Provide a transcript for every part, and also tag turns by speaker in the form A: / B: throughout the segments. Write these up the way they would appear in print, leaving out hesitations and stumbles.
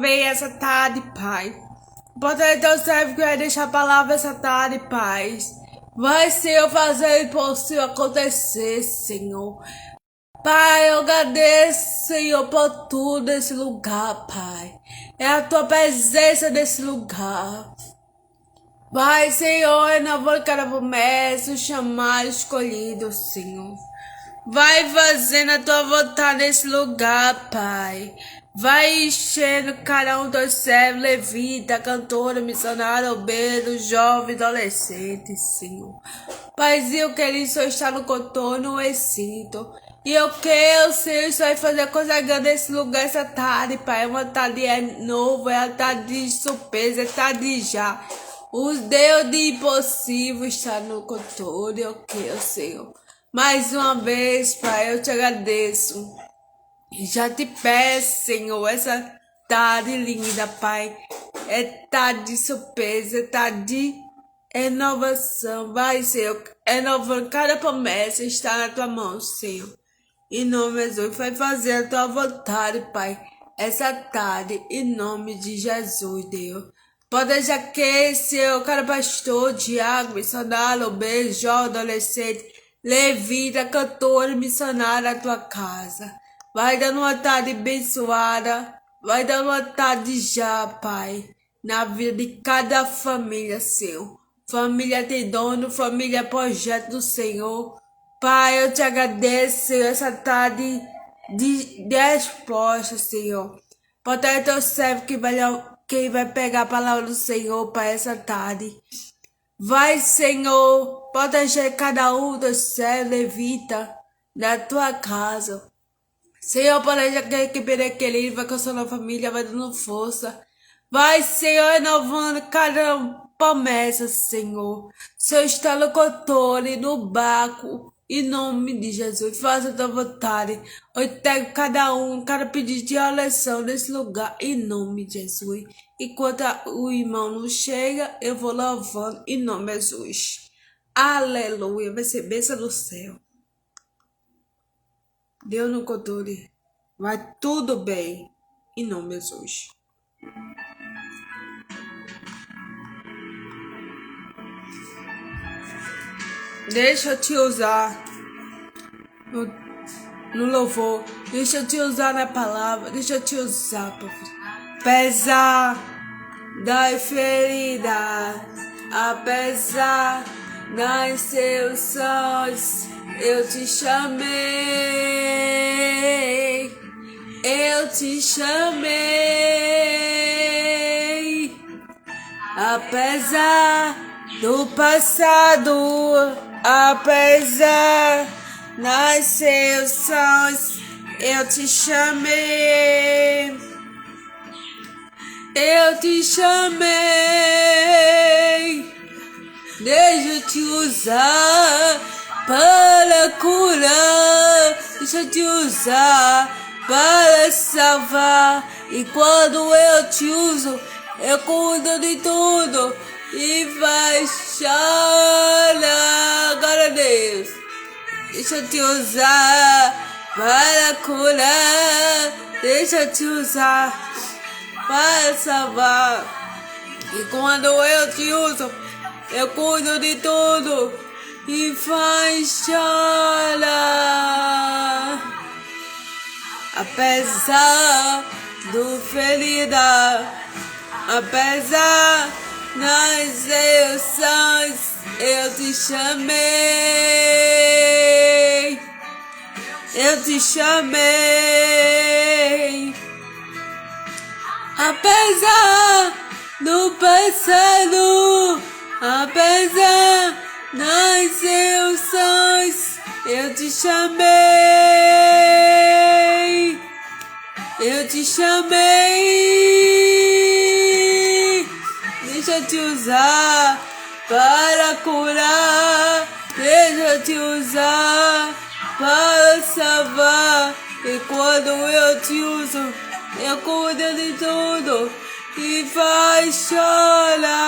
A: Vem essa tarde, Pai. Importante teu servo que vai deixar a palavra essa tarde, Pai. Vai, Senhor, fazer o possível acontecer, Senhor. Pai, eu agradeço, Senhor, por tudo nesse lugar, Pai. É a tua presença nesse lugar. Vai, Senhor, renovando cada promessa, o chamado escolhido, Senhor. Vai fazendo a tua vontade nesse lugar, Pai. Vai enchendo cada um dos servos, levita, cantora, missionário, obreiro, jovem, adolescente, Senhor. Paizinho querido, Senhor está no contorno, no recinto. E eu quero, Senhor, isso vai fazer coisa grande nesse lugar essa tarde, Pai. É uma tarde nova, é uma tarde de surpresa, é tarde já. Os Deus de impossível está no controle, eu quero, Senhor. Mais uma vez, Pai, eu te agradeço. E já te peço, Senhor, essa tarde linda, Pai. É tarde de surpresa, é tarde de renovação. Vai, Senhor, renovando cada promessa está na tua mão, Senhor. Em nome de Jesus, vai fazer a tua vontade, Pai. Essa tarde, em nome de Jesus, Deus. Pode deixar que, Senhor, cada pastor, diácono, missionário, obreiro, jovem, adolescente, levita, cantor, missionário à tua casa. Vai dando uma tarde abençoada. Vai dando uma tarde já, Pai. Na vida de cada família, Senhor. Família tem dono, família é projeto do Senhor. Pai, eu te agradeço, Senhor, essa tarde de resposta, Senhor. Pode ter teu servo quem vai pegar a palavra do Senhor para essa tarde. Vai, Senhor, proteger cada um dos servos, levita, na tua casa. Senhor, planeja que aquele vai consolar a família, vai dando força. Vai, Senhor, renovando cada promessa, Senhor. Senhor está no controle, no barco. Em nome de Jesus, faça a tua vontade. Eu entrego cada pedido de oração nesse lugar, em nome de Jesus. Enquanto o irmão não chega, eu vou louvando em nome de Jesus. Aleluia, vai ser bênção do céu. Deus no controle. Vai tudo bem. Em nome de Jesus. Deixa eu te usar no louvor. Deixa eu te usar na palavra. Deixa eu te usar, apesar das feridas, apesar das seus sonhos, eu te chamei. Eu te chamei. Apesar do passado, apesar das seus sonhos, eu te chamei. Eu te chamei. Deixa eu te usar para curar. Deixa eu te usar para salvar. E quando eu te uso, eu cuido de tudo. E vai chorar. Glória a Deus. Deixa eu te usar para curar. Deixa eu te usar para salvar. E quando eu te uso, eu cuido de tudo. E faz chorar. Apesar do ferida, apesar das emoções, eu te chamei. Eu te chamei. Apesar do passado, apesar das emoções, eu te chamei. Eu te chamei. Deixa eu te usar para curar. Deixa eu te usar para salvar. E quando eu te uso, eu cuido de tudo e faz chorar.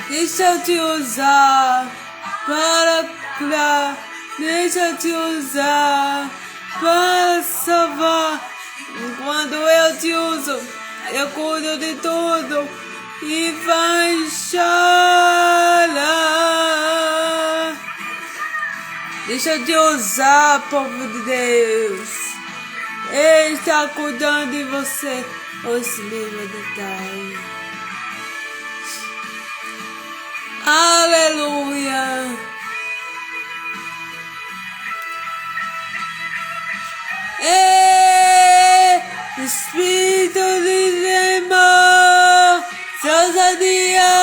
A: Deixa eu te usar para curar. Deixa eu te usar para salvar. Quando eu te uso, eu cuido de tudo e vai chorar. Deixa eu te usar, povo de Deus. Ele está cuidando de você, os mínimos detalhes. Aleluia. Espírito de temor, ousadia,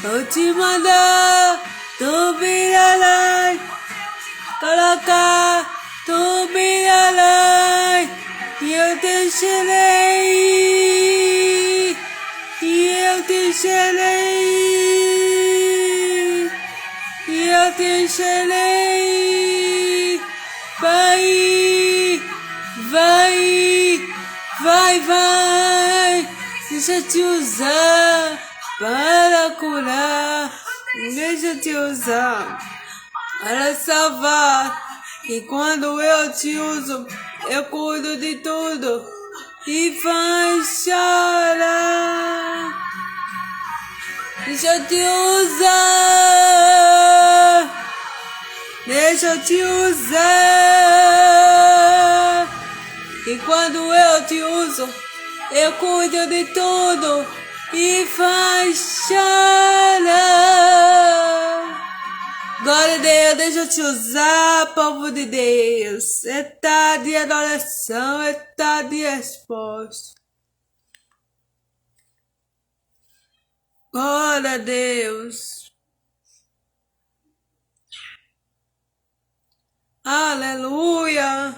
A: vou te mandar, tu virarás, colocar, tu virarás, e eu te encherei, e eu te encherei, e eu te encherei, vai, vai, deixa eu te usar para curar, deixa eu te usar para salvar, e quando eu te uso, eu cuido de tudo e vai chorar. Deixa eu te usar, deixa eu te usar, e quando eu te uso, eu cuido de tudo e vai chorar. Glória a Deus, deixa eu te usar, povo de Deus. É tarde de adoração, é tarde de resposta. Glória a Deus. Aleluia.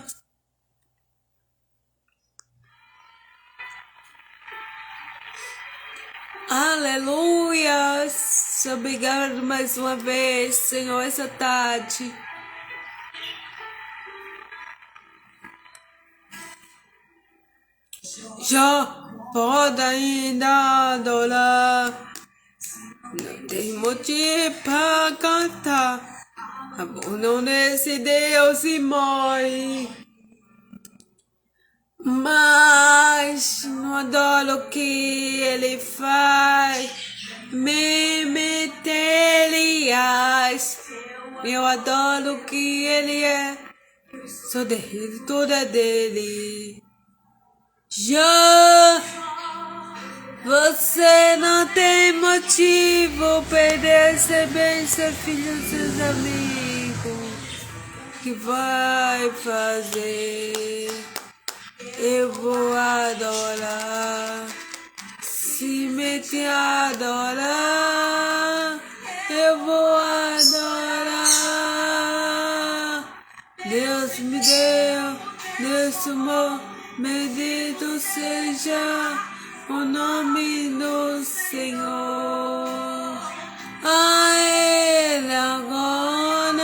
A: Aleluia. Obrigado mais uma vez, Senhor, essa tarde. Já pode ainda adorar. Não tem motivo para cantar. Abandone esse Deus e morre. Mas não adoro o que ele faz. Me meterias. Eu adoro o que ele é. Sou dele, tudo é dele. Já você não tem motivo para receber seu filho e seus amigos. Que vai fazer? Eu vou adorar. Se mete a adorar, eu vou adorar. Deus me deu, Deus tomou, bendito seja o nome do Senhor. A Ele agora,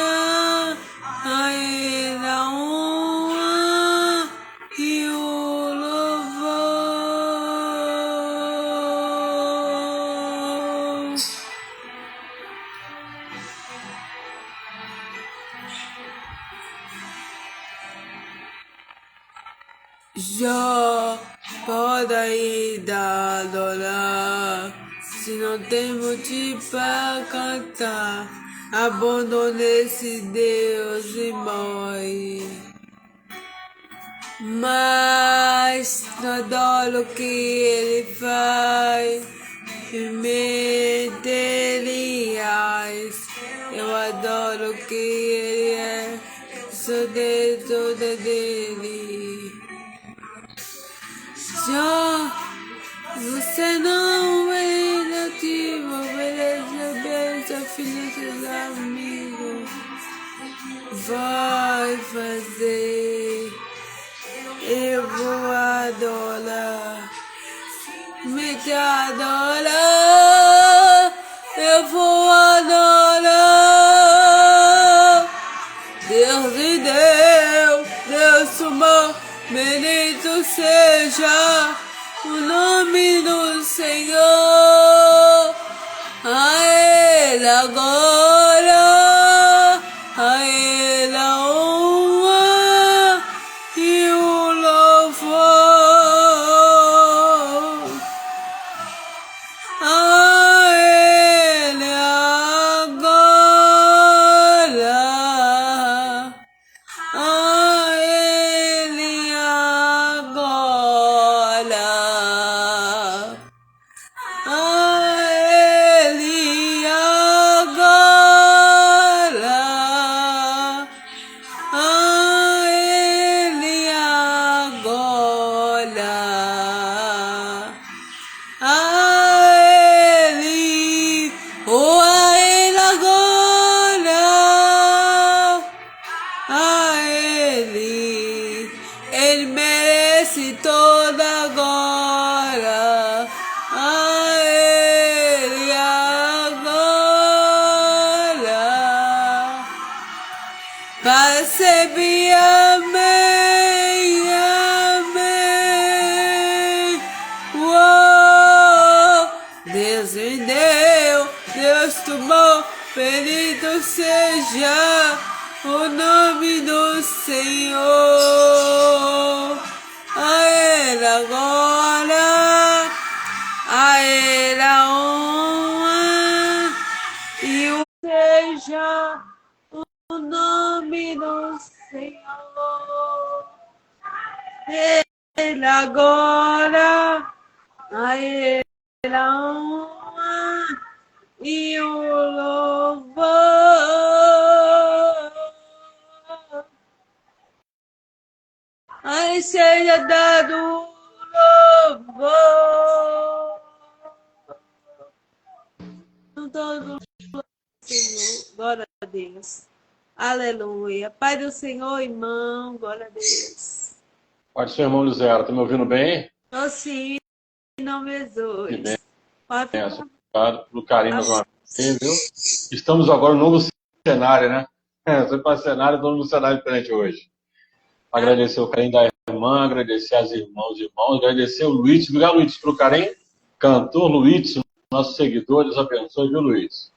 A: a Ele a honra e o louvor. Já pode ainda adorar, se não tem motivo para cantar, abandone esse Deus e morre. Mas não adoro o que ele faz, meterias. Eu adoro o que ele é, sou de tudo dele. Já você não é nativo, obedece bem seu filho e seus amigos. Vai fazer, eu vou adorar, me te adorar, eu vou adorar. Deus me deu, Deus tomou, bendito seja o nome do Senhor. A Ele agora, a Ele a honra e o louvor. a Ele, oh, a Ele agora, a Ele, Ele merece toda glória, a Ele agora, para sempre, amém, amém. Uou, Deus me deu, Deus tomou, bendito seja o nome do Senhor. A Ele agora, a Ele a honra e o seja o nome do Senhor. Ele agora, a Ele a honra e o louvor. A Ele seja dado o louvor. Todo Senhor, glória a Deus. Aleluia. Pai do Senhor, irmão, glória a Deus.
B: Pai do seu irmão José, está me ouvindo bem?
A: Estou sim, em nome de Jesus.
B: Que bem.
A: Pode ficar.
B: Obrigado pelo carinho mais uma vez, viu? Estamos agora no novo cenário, né? Você para cenário, estamos no cenário diferente hoje. Agradecer o carinho da irmã, agradecer as irmãos e irmãos, agradecer o Luiz. Obrigado, Luiz, pelo carinho. Cantor Luiz, nosso seguidor, Deus abençoe, viu, Luiz?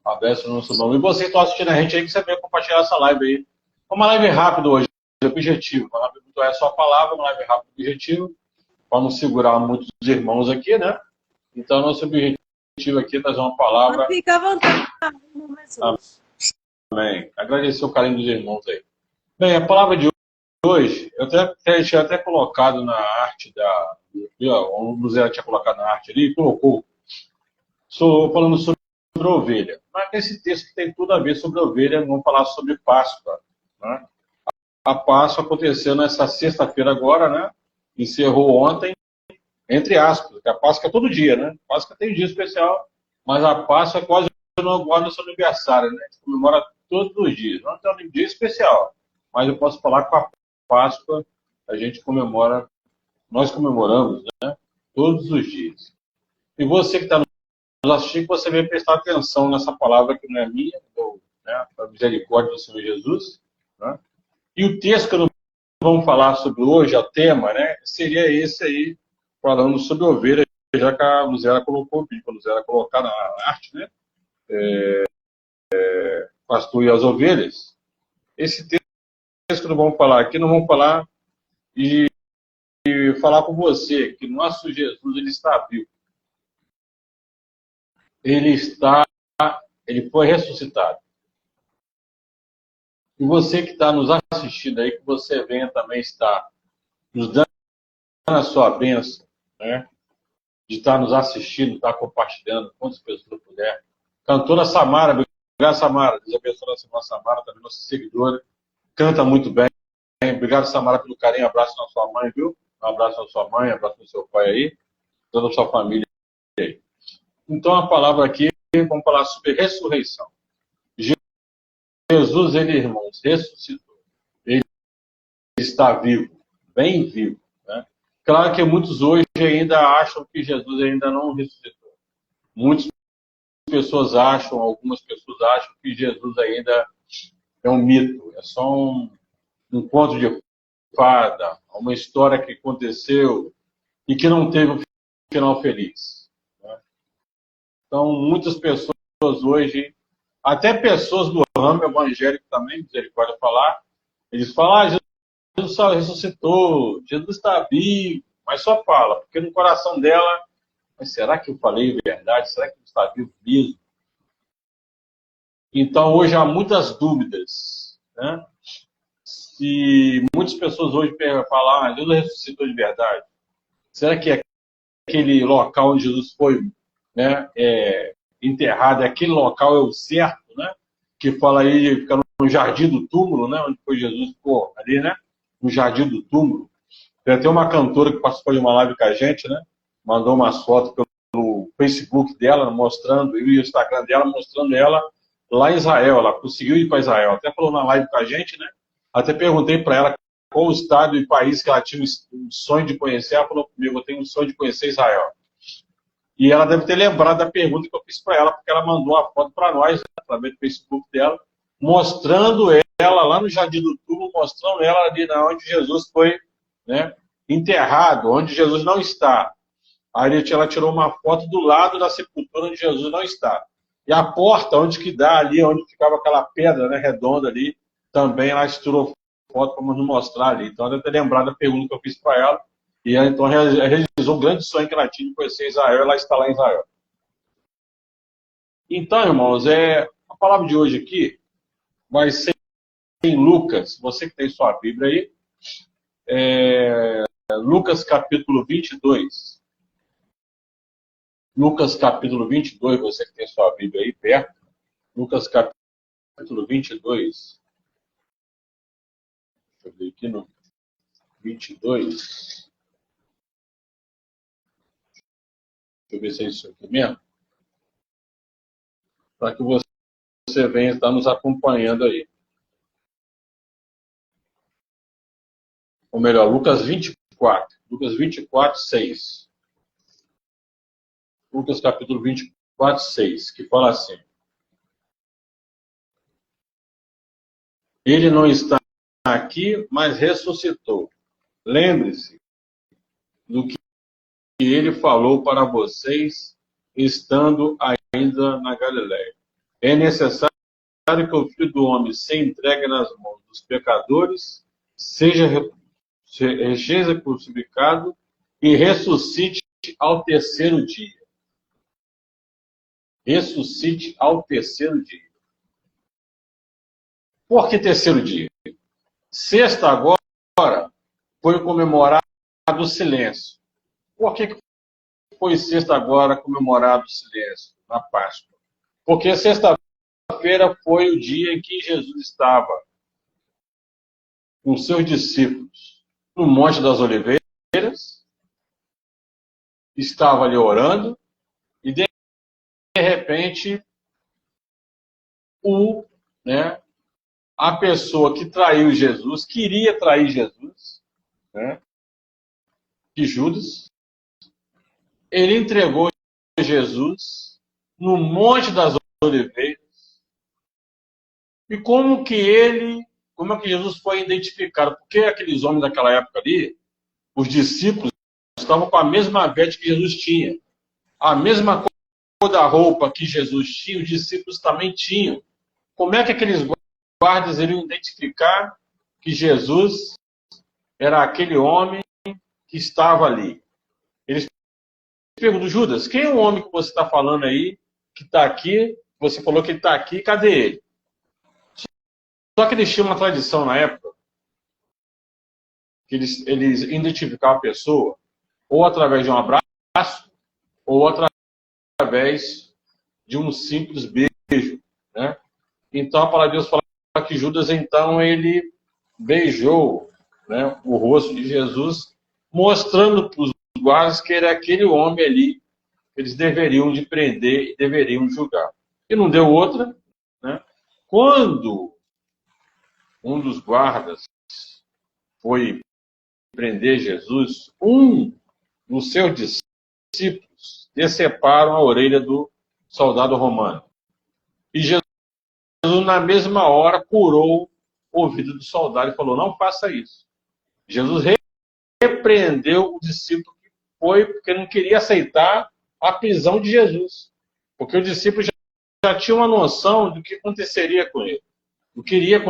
B: Abraço no nosso nome. E você que está assistindo a gente aí, que você veio compartilhar essa live aí. Uma live rápida hoje, objetivo. Uma live muito é só a palavra, uma live rápida, objetivo. Para não segurar muitos irmãos aqui, né? Então, nosso objetivo aqui é trazer uma palavra.
A: Fica à vontade.
B: Amém. Agradecer o carinho dos irmãos aí. Bem, a palavra de hoje, eu tinha até colocado na arte da. O Museu tinha colocado na arte ali e colocou. Falando sobre ovelha. Mas esse texto que tem tudo a ver sobre ovelha, vamos falar sobre Páscoa. Né? A Páscoa aconteceu nessa sexta-feira agora, né? Encerrou ontem, entre aspas, porque a Páscoa é todo dia, né? A Páscoa tem um dia especial, mas a Páscoa é quase igual ao nosso aniversário, né? A gente comemora todos os dias. Não tem um dia especial, mas eu posso falar que com a Páscoa a gente comemora, nós comemoramos, né? Todos os dias. E você que está nos assistindo, você vai prestar atenção nessa palavra que não é minha, né? A misericórdia do Senhor Jesus, né? E o texto que nós vamos falar sobre hoje, o tema, né? Seria esse aí, falando sobre ovelha, já que a Luzera colocou, pediu para a Luzera colocar na arte, né? Pastor e as ovelhas. Esse texto que nós vamos falar aqui, nós vamos falar e falar com você que nosso Jesus, ele está vivo. Ele foi ressuscitado. E você que está nos assistindo aí, que você venha também estar nos dando a sua bênção, né? De estar nos assistindo, estar compartilhando, quantas pessoas puder. Cantora Samara, obrigado, Samara. Deus abençoe a nossa Samara, também nossa seguidora. Canta muito bem. Obrigado, Samara, pelo carinho. Abraço na sua mãe, viu? Um abraço na sua mãe, um abraço no seu pai aí, toda a sua família aí. Então, a palavra aqui, vamos falar sobre ressurreição. Jesus, ele, irmãos, ressuscitou. Ele está vivo, bem vivo. Né? Claro que muitos hoje ainda acham que Jesus ainda não ressuscitou. Muitas pessoas acham, algumas pessoas acham que Jesus ainda é um mito, é só um conto de fada, uma história que aconteceu e que não teve um final feliz. Né? Então, muitas pessoas hoje, até pessoas do ramo evangélico também, misericórdia falar, eles falam, Jesus só ressuscitou, Jesus está vivo, mas só fala, porque no coração dela, mas será que eu falei verdade? Será que ele está vivo mesmo? Então, hoje há muitas dúvidas, né? Se muitas pessoas hoje falam, Jesus ressuscitou de verdade. Será que aquele local onde Jesus foi, né, enterrado, aquele local é o certo, né? Que fala aí, fica no jardim do túmulo, né? Onde foi Jesus ficou ali, né? No jardim do túmulo. Já tem uma cantora que participou de uma live com a gente, né? Mandou umas fotos pelo Facebook dela, mostrando, e o Instagram dela, mostrando ela lá em Israel. Ela conseguiu ir para Israel. Até falou na live com a gente, né? Até perguntei para ela qual o estado e país que ela tinha um sonho de conhecer. Ela falou comigo, eu tenho um sonho de conhecer Israel. E ela deve ter lembrado da pergunta que eu fiz para ela, porque ela mandou uma foto para nós, né, através do Facebook dela, mostrando ela lá no Jardim do Túmulo, mostrando ela ali onde Jesus foi, né, enterrado, onde Jesus não está. Aí ela tirou uma foto do lado da sepultura onde Jesus não está. E a porta, onde que dá ali, onde ficava aquela pedra, né, redonda ali, também ela tirou foto para nos mostrar ali. Então ela deve ter lembrado da pergunta que eu fiz para ela. E ela, então, realizou um grande sonho que ela tinha de conhecer Israel, ela está lá em Israel. Então, irmãos, a palavra de hoje aqui vai ser em Lucas. Você que tem sua Bíblia aí, Lucas capítulo 22. Lucas capítulo 22, você que tem sua Bíblia aí perto. Lucas capítulo 22. Deixa eu ver aqui no 22. Deixa eu ver se é isso aqui mesmo. Para que você venha estar nos acompanhando aí. Ou melhor, Lucas 24. Lucas 24, 6. Lucas capítulo 24, 6, que fala assim. Ele não está aqui, mas ressuscitou. Lembre-se do que ele falou para vocês, estando ainda na Galiléia. É necessário que o Filho do Homem se entregue nas mãos dos pecadores, seja crucificado e ressuscite ao terceiro dia. Ressuscite ao terceiro dia. Por que terceiro dia? Sexta agora foi comemorado o silêncio. Por que foi sexta agora comemorado o silêncio na Páscoa? Porque sexta-feira foi o dia em que Jesus estava com seus discípulos no Monte das Oliveiras, estava ali orando, e de repente a pessoa que traiu Jesus, queria trair Jesus, né, que Judas, ele entregou Jesus no Monte das Oliveiras. E como é que Jesus foi identificado? Porque aqueles homens daquela época ali, os discípulos, estavam com a mesma veste que Jesus tinha. A mesma cor da roupa que Jesus tinha, os discípulos também tinham. Como é que aqueles guardas iriam identificar que Jesus era aquele homem que estava ali? Eles perguntam, Judas, quem é o homem que você está falando aí, que está aqui? Você falou que ele está aqui, cadê ele? Só que eles tinham uma tradição na época, que eles identificavam a pessoa ou através de um abraço, ou através de um simples beijo, né? Então a palavra de Deus fala que Judas, então, ele beijou, né, o rosto de Jesus, mostrando para os guardas que era aquele homem ali que eles deveriam de prender e deveriam julgar. E não deu outra, né? Quando um dos guardas foi prender Jesus, um dos seus discípulos deceparam a orelha do soldado romano. E Jesus, na mesma hora, curou o ouvido do soldado e falou, não faça isso. Jesus repreendeu o discípulo que foi porque não queria aceitar a prisão de Jesus. Porque o discípulo já tinha uma noção do que aconteceria com ele. Do que iria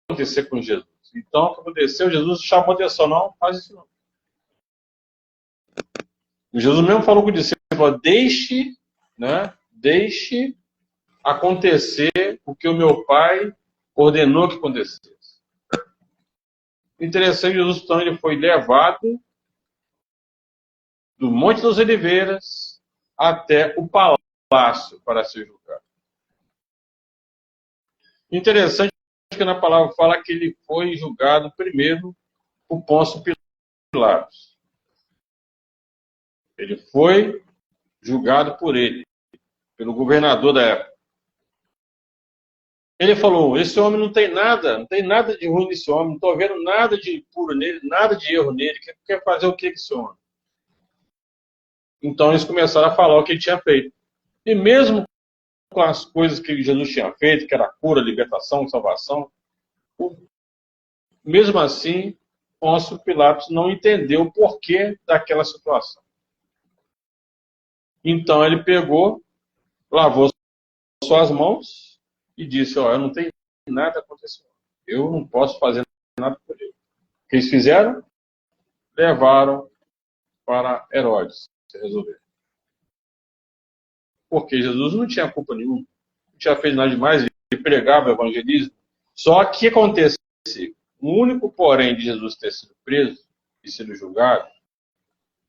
B: acontecer com Jesus. Então, o que aconteceu? Jesus chamou atenção, não faz isso não. E Jesus mesmo falou com o discípulo, deixe acontecer o que o meu Pai ordenou que acontecesse. Interessante, Jesus, então, ele foi levado do Monte das Oliveiras até o palácio para ser julgado. Interessante que na palavra fala que ele foi julgado primeiro por Pôncio Pilatos. Ele foi julgado por ele, pelo governador da época. Ele falou, esse homem não tem nada de ruim nesse homem, não estou vendo nada de puro nele, nada de erro nele, quer fazer o que esse homem? Então eles começaram a falar o que ele tinha feito. E mesmo com as coisas que Jesus tinha feito, que era cura, libertação, salvação, mesmo assim, Pôncio Pilatos não entendeu o porquê daquela situação. Então ele pegou, lavou suas mãos e disse, eu não tenho nada acontecendo. Eu não posso fazer nada por ele. O que eles fizeram? Levaram para Herodes se resolver. Porque Jesus não tinha culpa nenhuma. Não tinha feito nada demais. Ele pregava o evangelismo. Só que acontece, o único porém de Jesus ter sido preso e sido julgado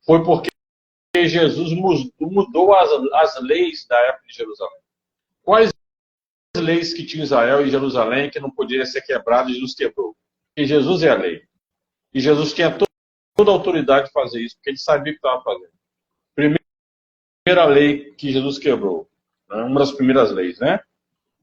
B: foi porque Jesus mudou as leis da época de Jerusalém. Quais leis que tinha Israel e Jerusalém que não podia ser quebrado, Jesus quebrou? Porque Jesus é a lei. E Jesus tinha toda a autoridade de fazer isso, porque ele sabia o que estava fazendo. Primeira lei que Jesus quebrou, né? Uma das primeiras leis, né?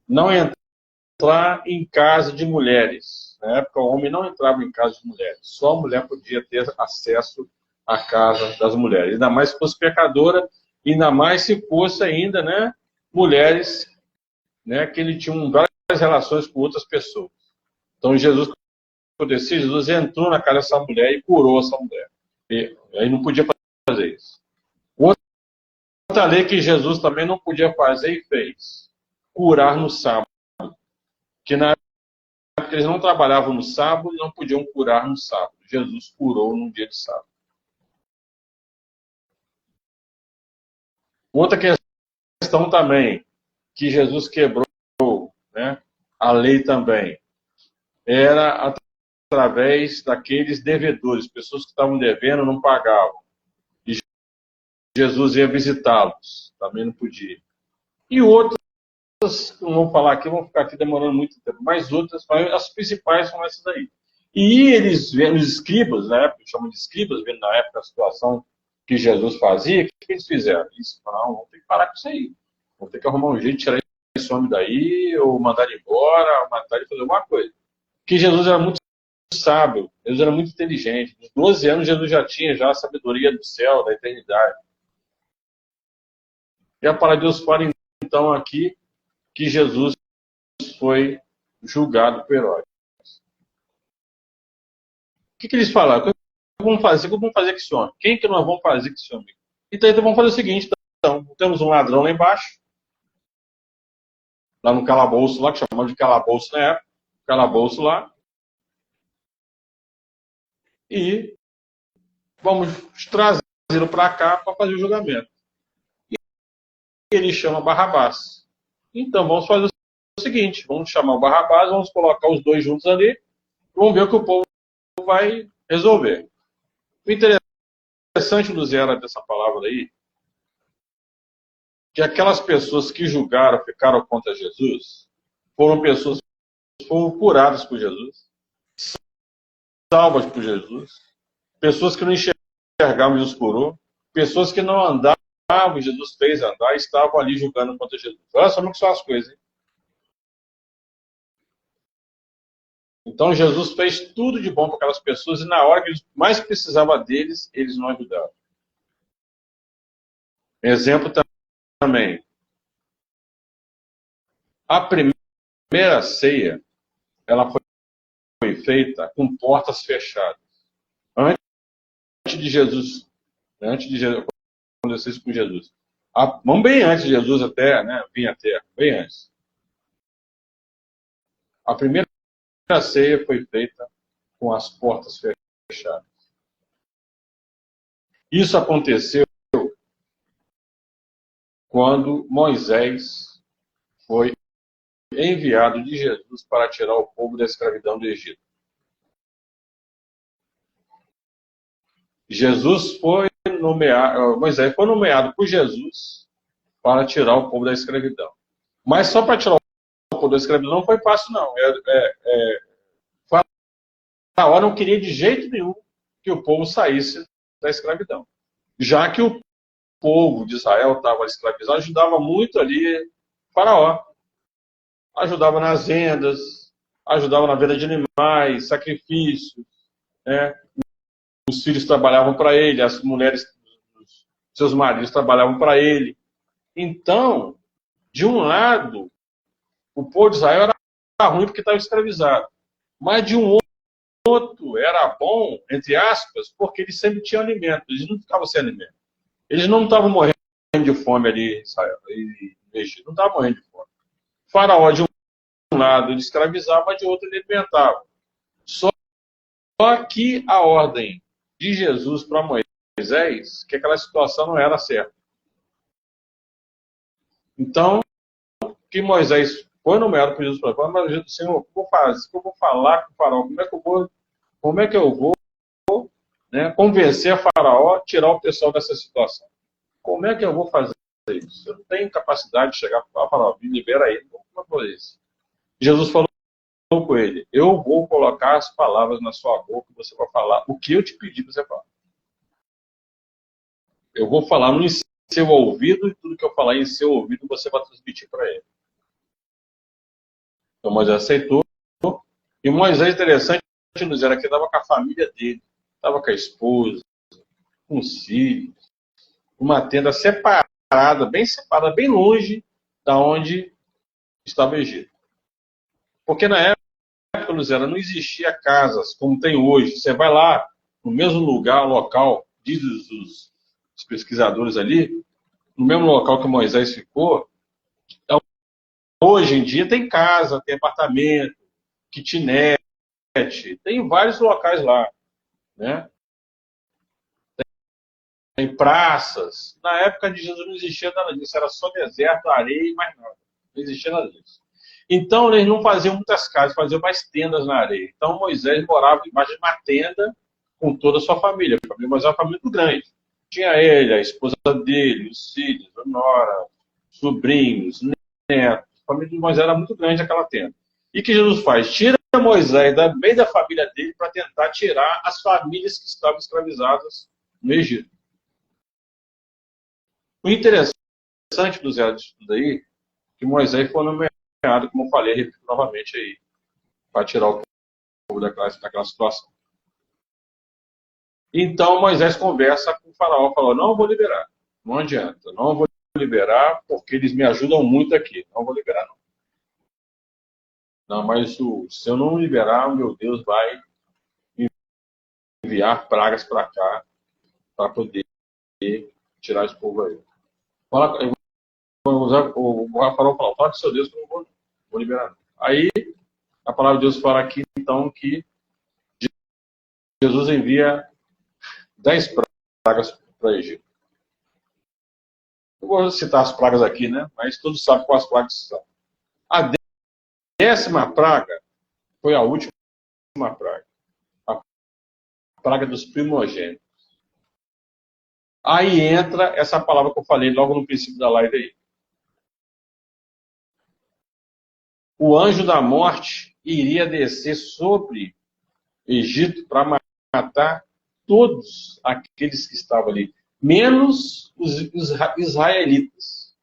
B: Não entrar em casa de mulheres. Na época, o homem não entrava em casa de mulheres. Só a mulher podia ter acesso à casa das mulheres. Ainda mais se fosse pecadora, ainda mais se fosse ainda, né, mulheres, né, que ele tinha várias relações com outras pessoas. Então, Jesus entrou na casa dessa mulher e curou essa mulher. E aí não podia fazer isso. Outra lei que Jesus também não podia fazer e fez: curar no sábado. Que na época eles não trabalhavam no sábado e não podiam curar no sábado. Jesus curou no dia de sábado. Outra questão também, que Jesus quebrou, né, a lei também, era através daqueles devedores, pessoas que estavam devendo não pagavam. E Jesus ia visitá-los, também não podia. E outras, não vou falar aqui, vão ficar aqui demorando muito tempo, mas outras, as principais são essas aí. E eles, vendo os escribas, na época, chamam de escribas, vendo na época a situação que Jesus fazia, o que eles fizeram? Eles falaram, vamos ter que parar com isso aí. Vamos ter que arrumar um jeito de tirar esse homem daí, ou mandar ele embora, ou matar ele, fazer alguma coisa. Porque Jesus era muito sábio, Jesus era muito inteligente. Nos 12 anos, Jesus já tinha a sabedoria do céu, da eternidade. E a palavra de Deus fala, então, aqui, que Jesus foi julgado por Herodes. O que eles falaram? O que vamos fazer? O que vamos fazer com esse homem? Quem que nós vamos fazer com esse homem? Então vamos fazer o seguinte, então, temos um ladrão lá embaixo, lá no calabouço, lá, que chamamos de calabouço na época, calabouço lá, e vamos trazê-lo para cá para fazer o julgamento. E ele chama Barrabás. Então vamos fazer o seguinte, vamos chamar o Barrabás, vamos colocar os dois juntos ali, e vamos ver o que o povo vai resolver. O interessante, Luzera, dessa palavra aí, que aquelas pessoas que julgaram, ficaram contra Jesus, foram pessoas que foram curadas por Jesus, salvas por Jesus, pessoas que não enxergavam, Jesus curou, pessoas que não andavam, Jesus fez andar, e estavam ali julgando contra Jesus. Olha só como que são as coisas, hein? Então Jesus fez tudo de bom para aquelas pessoas, e na hora que eles mais precisavam deles, eles não ajudaram. Exemplo também. A primeira ceia, ela foi feita com portas fechadas. Antes de Jesus acontecer isso com Jesus. Vamos bem antes de Jesus até, né, vir à Terra, bem antes. A primeira ceia foi feita com as portas fechadas. Isso aconteceu quando Moisés foi enviado de Jesus para tirar o povo da escravidão do Egito. Moisés foi nomeado por Jesus para tirar o povo da escravidão. Mas só para tirar o povo da escravidão não foi fácil, não. Faraó não queria de jeito nenhum que o povo saísse da escravidão. Já que o povo de Israel estava escravizado, ajudava muito ali Faraó. Ajudava nas vendas, ajudava na venda de animais, sacrifícios, né? Os filhos trabalhavam para ele, as mulheres, seus maridos trabalhavam para ele. Então, de um lado, o povo de Israel era ruim porque estava escravizado. Mas de um outro era bom, entre aspas, porque eles sempre tinham alimento. Eles não ficavam sem alimento. Eles não estavam morrendo de fome ali em Israel, no Egito. Não estavam morrendo de fome. O faraó, de um lado, ele escravizava, de outro, ele alimentava. Só que a ordem de Jesus para Moisés, que aquela situação não era certa. Então, que Moisés foi nomeado por Jesus para falar, mas o Senhor, o que eu vou fazer? O que eu vou falar com o faraó? Como é que eu vou, né, convencer a faraó a tirar o pessoal dessa situação? Como é que eu vou fazer isso? Eu não tenho capacidade de chegar para o faraó, me libera ele. Como é que eu vou fazer isso? Jesus falou com ele, eu vou colocar as palavras na sua boca e você vai falar o que eu te pedi para você falar. Eu vou falar no seu ouvido e tudo que eu falar em seu ouvido você vai transmitir para ele. Então Moisés aceitou. E Moisés, interessante, nos era que estava com a família dele, estava com a esposa, com os filhos, uma tenda separada, bem longe da onde estava o Egito. Porque na época, Luzera, não existia casas como tem hoje. Você vai lá, no mesmo lugar, local, diz os pesquisadores ali, no mesmo local que Moisés ficou, hoje em dia tem casa, tem apartamento, kitnet, tem vários locais lá, né? Tem praças. Na época de Jesus não existia nada disso, era só deserto, areia e mais nada. Não existia nada disso. Então eles não faziam muitas casas, faziam mais tendas na areia. Então Moisés morava embaixo de uma tenda com toda a sua família. A família Moisés era uma família muito grande. Tinha ele, a esposa dele, os filhos, a nora, sobrinhos, netos. A família de Moisés era muito grande aquela tenda. E o que Jesus faz? Tira Moisés do meio da família dele para tentar tirar as famílias que estavam escravizadas no Egito. O interessante do Zé disso tudo aí, que Moisés foi nomeado, como eu falei, repito novamente aí, para tirar o povo daquela situação. Então Moisés conversa com o faraó, falou, não vou liberar, não adianta, não vou liberar porque eles me ajudam muito aqui, não vou liberar não. Não, mas se eu não liberar, o meu Deus vai enviar pragas para cá para poder tirar esse povo aí. O faraó falou, fala com seu Deus que eu não vou liberar não. Aí a palavra de Deus fala aqui então que Jesus envia 10 pragas para o Egito. Eu vou citar as pragas aqui, né? Mas todos sabem quais pragas são. A 10ª praga foi a última praga. A praga dos primogênitos. Aí entra essa palavra que eu falei logo no princípio da live aí. O anjo da morte iria descer sobre Egito para matar todos aqueles que estavam ali, menos os israelitas.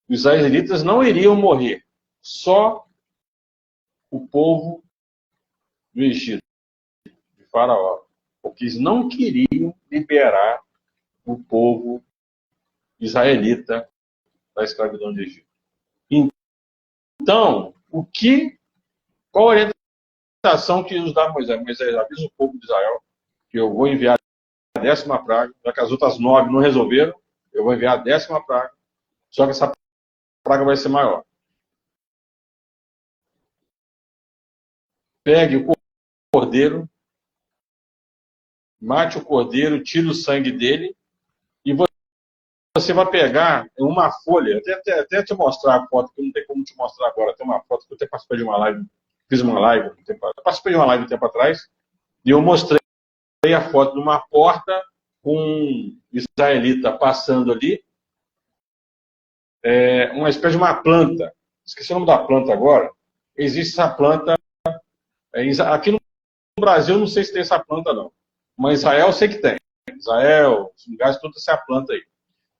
B: Os israelitas não iriam morrer, só o povo do Egito, de Faraó, porque eles não queriam liberar o povo israelita da escravidão do Egito. Então, qual a orientação que Jesus dá a Moisés? Moisés avisa o povo de Israel que eu vou enviar a 10ª praga, já que as outras 9 não resolveram, eu vou enviar a 10ª praga, só que essa praga vai ser maior. Pegue o cordeiro, mate o cordeiro, tire o sangue dele, e você vai pegar uma folha, até te mostrar a foto, que não tem como te mostrar agora, tem uma foto que eu até participei de uma live, participei de uma live um tempo atrás, e eu mostrei a foto de uma porta com um israelita passando ali, uma espécie de uma planta, esqueci o nome da planta agora, existe essa planta, aqui no Brasil, eu não sei se tem essa planta, não. Mas Israel, eu sei que tem. Israel, os lugares, toda essa planta aí.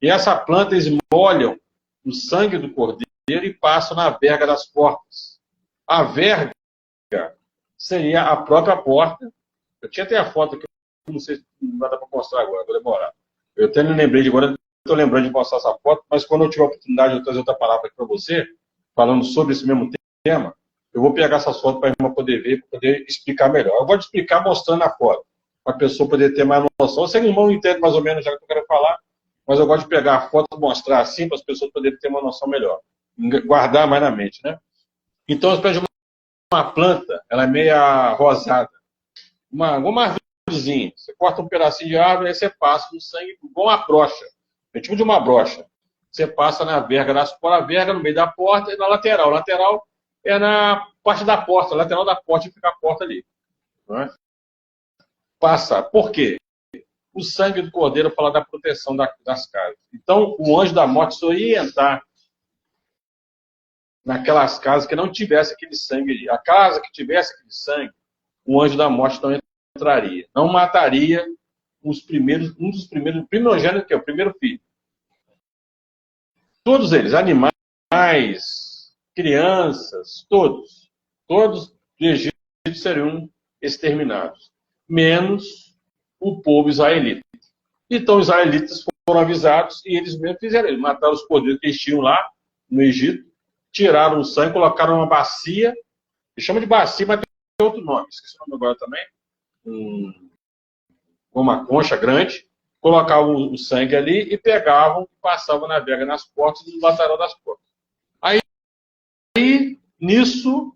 B: E essa planta, eles molham o sangue do cordeiro e passam na verga das portas. A verga seria a própria porta. Eu tinha até a foto aqui, não sei se vai dar para mostrar agora, vou demorar. Eu até me lembrei de agora, estou lembrando de mostrar essa foto, mas quando eu tiver a oportunidade de eu trazer outra palavra aqui para você, falando sobre esse mesmo tema, eu vou pegar essas fotos para a irmã poder ver, para poder explicar melhor. Eu vou te explicar mostrando a foto, para a pessoa poder ter mais noção. Eu sei que o irmão não entende mais ou menos já que eu quero falar, mas eu gosto de pegar a foto e mostrar assim, para as pessoas poderem ter uma noção melhor. Guardar mais na mente, né? Então, eu pego uma planta, ela é meia rosada. Uma árvorezinha. Você corta um pedacinho de árvore, aí você passa no sangue, igual uma brocha. É tipo de uma brocha. Você passa na verga das portas, a verga no meio da porta e na lateral. A lateral é na parte da porta, a lateral da porta fica a porta ali. Não é? Passa. Por quê? O sangue do cordeiro fala da proteção das casas. Então, o anjo da morte só ia entrar naquelas casas que não tivesse aquele sangue ali. A casa que tivesse aquele sangue, o anjo da morte não entraria. Não mataria um dos primeiros, primogênitos, que é o primeiro filho. Todos eles, animais, crianças, todos do Egito seriam exterminados, menos o povo israelita. Então, os israelitas foram avisados e eles mesmos fizeram. Eles mataram os cordeiros que eles tinham lá no Egito, tiraram o sangue, colocaram uma bacia, eles chamam de bacia, mas tem outro nome, esqueci o nome agora também, uma concha grande, colocavam o sangue ali e pegavam e passavam na verga nas portas e no lateral das portas. Aí nisso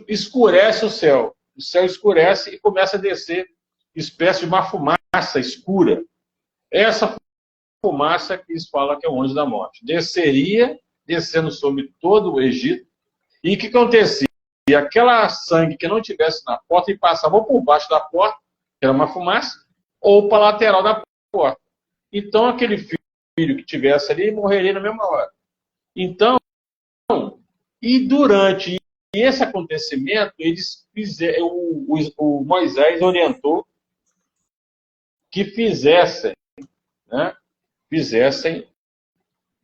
B: escurece o céu escurece e começa a descer espécie de uma fumaça escura. Essa fumaça que eles falam que é o anjo da morte. Descendo sobre todo o Egito. E o que acontecia? E aquela sangue que não tivesse na porta e passava ou por baixo da porta, que era uma fumaça, ou para a lateral da porta. Então, aquele filho que tivesse ali morreria na mesma hora. Então, e durante esse acontecimento, eles fizeram, o Moisés orientou que fizessem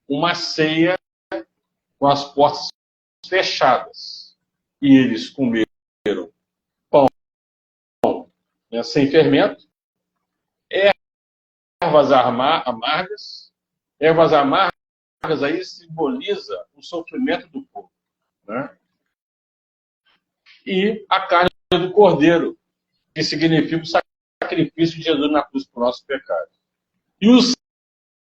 B: uma ceia com as portas fechadas. E eles comeram pão, né, sem fermento, ervas amargas. Ervas amargas aí simboliza o sofrimento do povo, né? E a carne do cordeiro, que significa o sacrifício de Jesus na cruz por nossos pecados. E o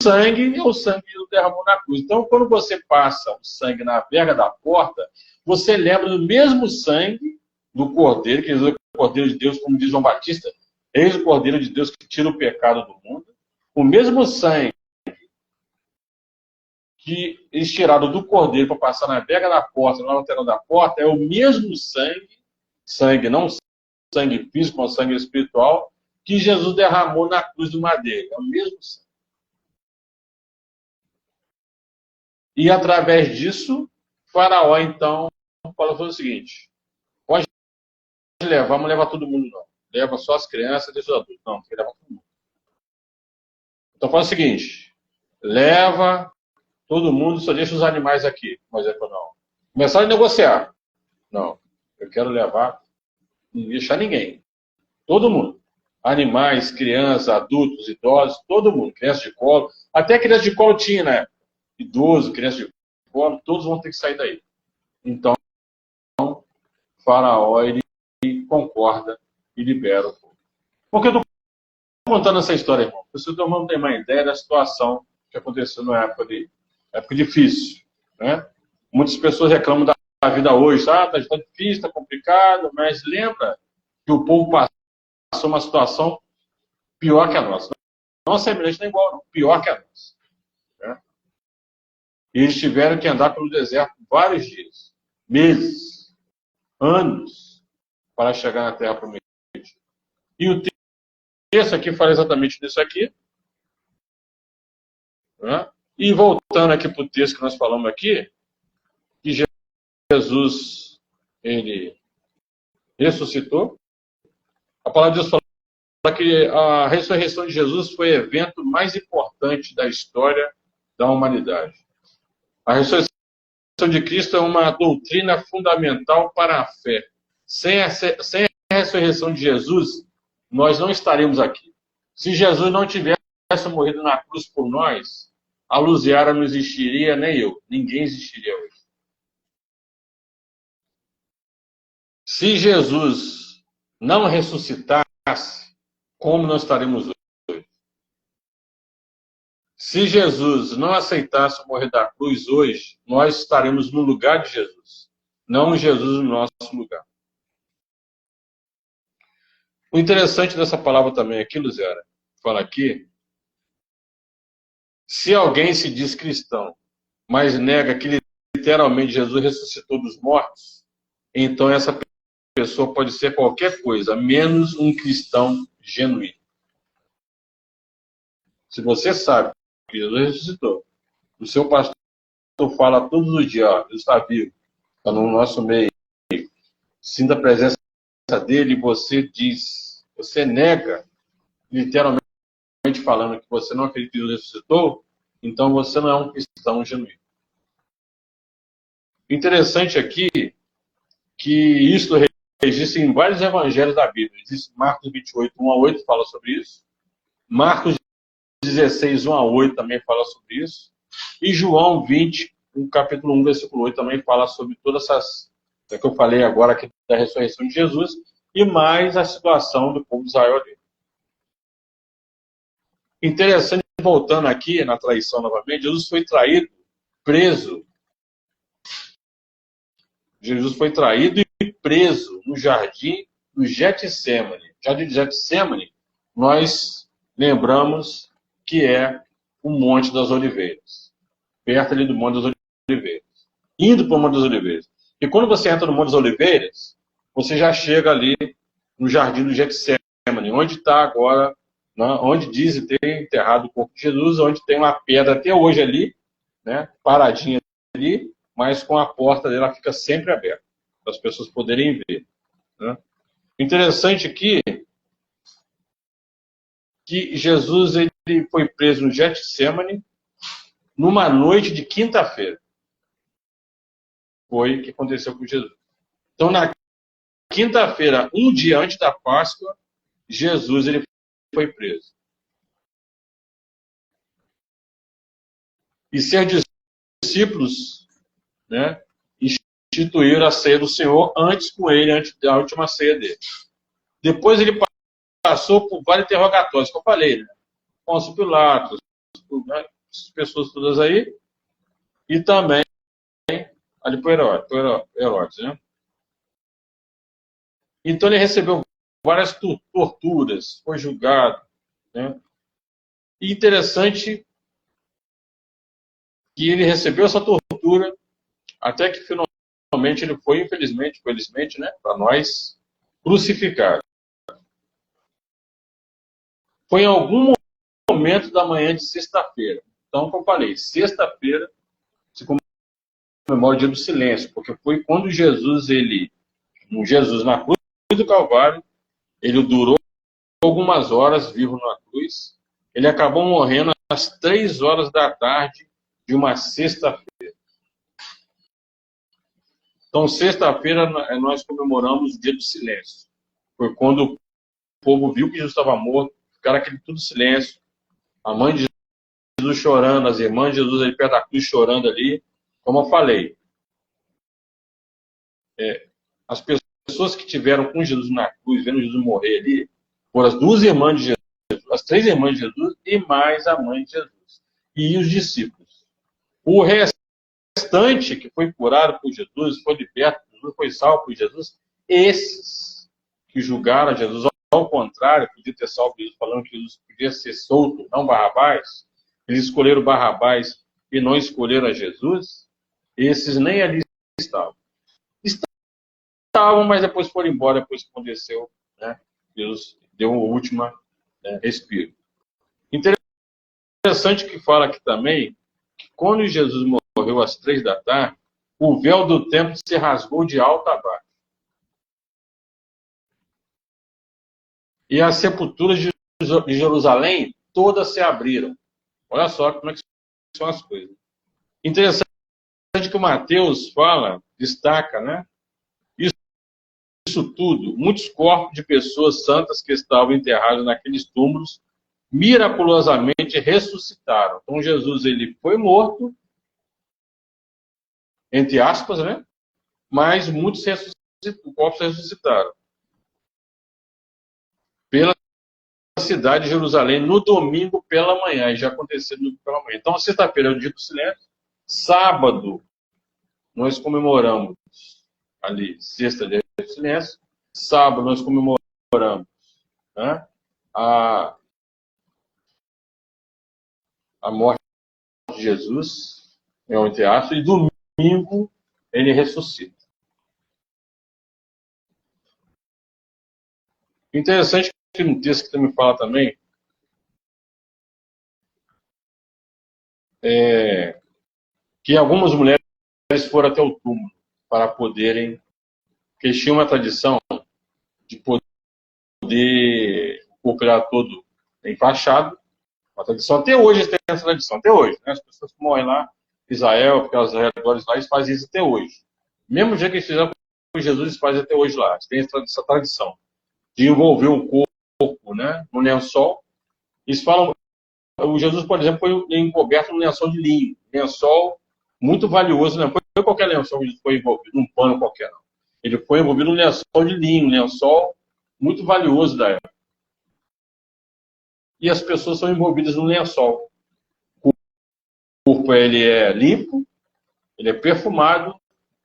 B: sangue é o sangue que Jesus derramou na cruz. Então, quando você passa o sangue na verga da porta, você lembra do mesmo sangue do cordeiro, que Jesus é o cordeiro de Deus, como diz João Batista, eis o cordeiro de Deus que tira o pecado do mundo. O mesmo sangue que eles tiraram do cordeiro para passar na verga da porta, na lateral da porta, é o mesmo sangue, não sangue físico, mas sangue espiritual, que Jesus derramou na cruz do madeiro. É o mesmo sangue. E através disso, Faraó, então, falou o seguinte: pode levar, vamos levar todo mundo, não. Leva só as crianças, deixa os adultos. Não, tem que levar todo mundo. Então faz o seguinte: leva todo mundo, só deixa os animais aqui. Mas falou, não. Começaram a negociar. Não, eu quero levar, não deixar ninguém. Todo mundo. Animais, crianças, adultos, idosos, todo mundo. Criança de colo. Até criança de colo tinha, né? Idoso, criança de colo, todos vão ter que sair daí. Então, Faraó, ele concorda e libera o povo. Por que eu estou contando essa história, irmão? Porque vocês não tem uma ideia da situação que aconteceu na época difícil, né? Muitas pessoas reclamam da vida hoje, tá difícil, tá complicado, mas lembra que o povo passou uma situação pior que a nossa. Não semelhante nem igual, não. Pior que a nossa. Né? E eles tiveram que andar pelo deserto vários dias, meses, anos, para chegar na Terra Prometida. E o texto aqui fala exatamente disso aqui. Né? E voltando aqui para o texto que nós falamos aqui, que Jesus, ele ressuscitou. A palavra de Deus fala que a ressurreição de Jesus foi o evento mais importante da história da humanidade. A ressurreição de Cristo é uma doutrina fundamental para a fé. Sem a ressurreição de Jesus, nós não estaremos aqui. Se Jesus não tivesse morrido na cruz por nós, a Luziara não existiria, nem eu. Ninguém existiria hoje. Se Jesus não ressuscitasse, como nós estaremos hoje? Se Jesus não aceitasse morrer da cruz hoje, nós estaremos no lugar de Jesus, não Jesus no nosso lugar. O interessante dessa palavra também aqui, Luziara, fala aqui, se alguém se diz cristão, mas nega que literalmente Jesus ressuscitou dos mortos, então essa pessoa pode ser qualquer coisa, menos um cristão genuíno. Se você sabe que Jesus ressuscitou, o seu pastor fala todos os dias, ó, Jesus está vivo, está no nosso meio, sinta a presença dele, e você diz, você nega, literalmente falando que você não acredita que Jesus ressuscitou, então você não é um cristão genuíno. Interessante aqui que isso existe em vários evangelhos da Bíblia. Existe Marcos 28, 1 a 8 fala sobre isso. Marcos 16, 1 a 8 também fala sobre isso. E João 20, no capítulo 1, versículo 8, também fala sobre todas essas, que eu falei agora aqui da ressurreição de Jesus, e mais a situação do povo de Israel ali. Interessante, voltando aqui na traição novamente, Jesus foi traído, preso. Jesus foi traído e preso no jardim do Getsemane. Jardim de Getsemane, nós lembramos que é o Monte das Oliveiras. Perto ali do Monte das Oliveiras. Indo para o Monte das Oliveiras. E quando você entra no Monte das Oliveiras, você já chega ali no Jardim do Getsemane, onde está agora, né, onde dizem ter enterrado o corpo de Jesus, onde tem uma pedra até hoje ali, né, paradinha ali, mas com a porta dela fica sempre aberta, para as pessoas poderem ver. Né? Interessante aqui que Jesus ele foi preso no Getsemane numa noite de quinta-feira. Foi o que aconteceu com Jesus. Então, na quinta-feira, um dia antes da Páscoa, Jesus ele foi preso. E seus discípulos, né, instituíram a ceia do Senhor antes com ele, antes da última ceia dele. Depois ele passou por vários interrogatórios, que eu falei, né? Pôncio Pilatos, né? As pessoas todas aí, e também ali por Herodes, né? Então ele recebeu várias torturas, foi julgado, né? E interessante que ele recebeu essa tortura até que finalmente ele foi, infelizmente, né, para nós, crucificado. Foi em algum momento da manhã de sexta-feira. Então, como eu falei, sexta-feira se comemora o dia do silêncio, porque foi quando Jesus na cruz do Calvário, ele durou algumas horas vivo na cruz, ele acabou morrendo às 3 horas da tarde de uma sexta-feira. Então, sexta-feira, nós comemoramos o dia do silêncio. Foi quando o povo viu que Jesus estava morto, ficaram aquele tudo silêncio. A mãe de Jesus chorando, as irmãs de Jesus ali perto da cruz chorando ali. Como eu falei, as pessoas que tiveram com Jesus na cruz, vendo Jesus morrer ali, foram as 2 irmãs de Jesus, as 3 irmãs de Jesus e mais a mãe de Jesus. E os discípulos. O restante que foi curado por Jesus, foi liberto por Jesus, foi salvo por Jesus, esses que julgaram Jesus, ao contrário, podia ter salvo Jesus, falando que Jesus podia ser solto, não Barrabás, eles escolheram Barrabás e não escolheram a Jesus, esses nem ali estavam. Estavam, mas depois foram embora, depois que aconteceu, né? Jesus deu uma última respiro. Interessante que fala aqui também, que quando Jesus morreu às 3 da tarde, o véu do templo se rasgou de alto a baixo. E as sepulturas de Jerusalém todas se abriram. Olha só como é que são as coisas. Interessante que o Mateus fala, destaca, né? Isso tudo, muitos corpos de pessoas santas que estavam enterrados naqueles túmulos, miraculosamente ressuscitaram. Então Jesus, ele foi morto, entre aspas, né? Mas muitos corpos ressuscitaram. Pela cidade de Jerusalém, no domingo pela manhã, e já aconteceu no domingo pela manhã. Então, sexta-feira é o dia do silêncio, sábado nós comemoramos ali, sexta dia do silêncio, sábado nós comemoramos, né, a morte de Jesus, é um teatro, e domingo ele ressuscita. Interessante que no texto que você me fala também, que algumas mulheres foram até o túmulo para poderem, porque eles tinham uma tradição de poder o corpo era todo enfaixado, uma tradição, até hoje tem essa tradição, até hoje, né? As pessoas que morrem lá, Israel, aquelas arredores lá, eles fazem isso até hoje. Mesmo jeito que eles fizeram com Jesus, eles fazem até hoje lá, eles têm essa tradição de envolver o corpo, né, no lençol. Eles falam, o Jesus, por exemplo, foi encoberto num lençol de linho, lençol muito valioso, não foi qualquer lençol que foi envolvido, num pano qualquer, não. Ele foi envolvido num lençol de linho, um lençol muito valioso da época. E as pessoas são envolvidas no lençol. O corpo, ele é limpo, ele é perfumado,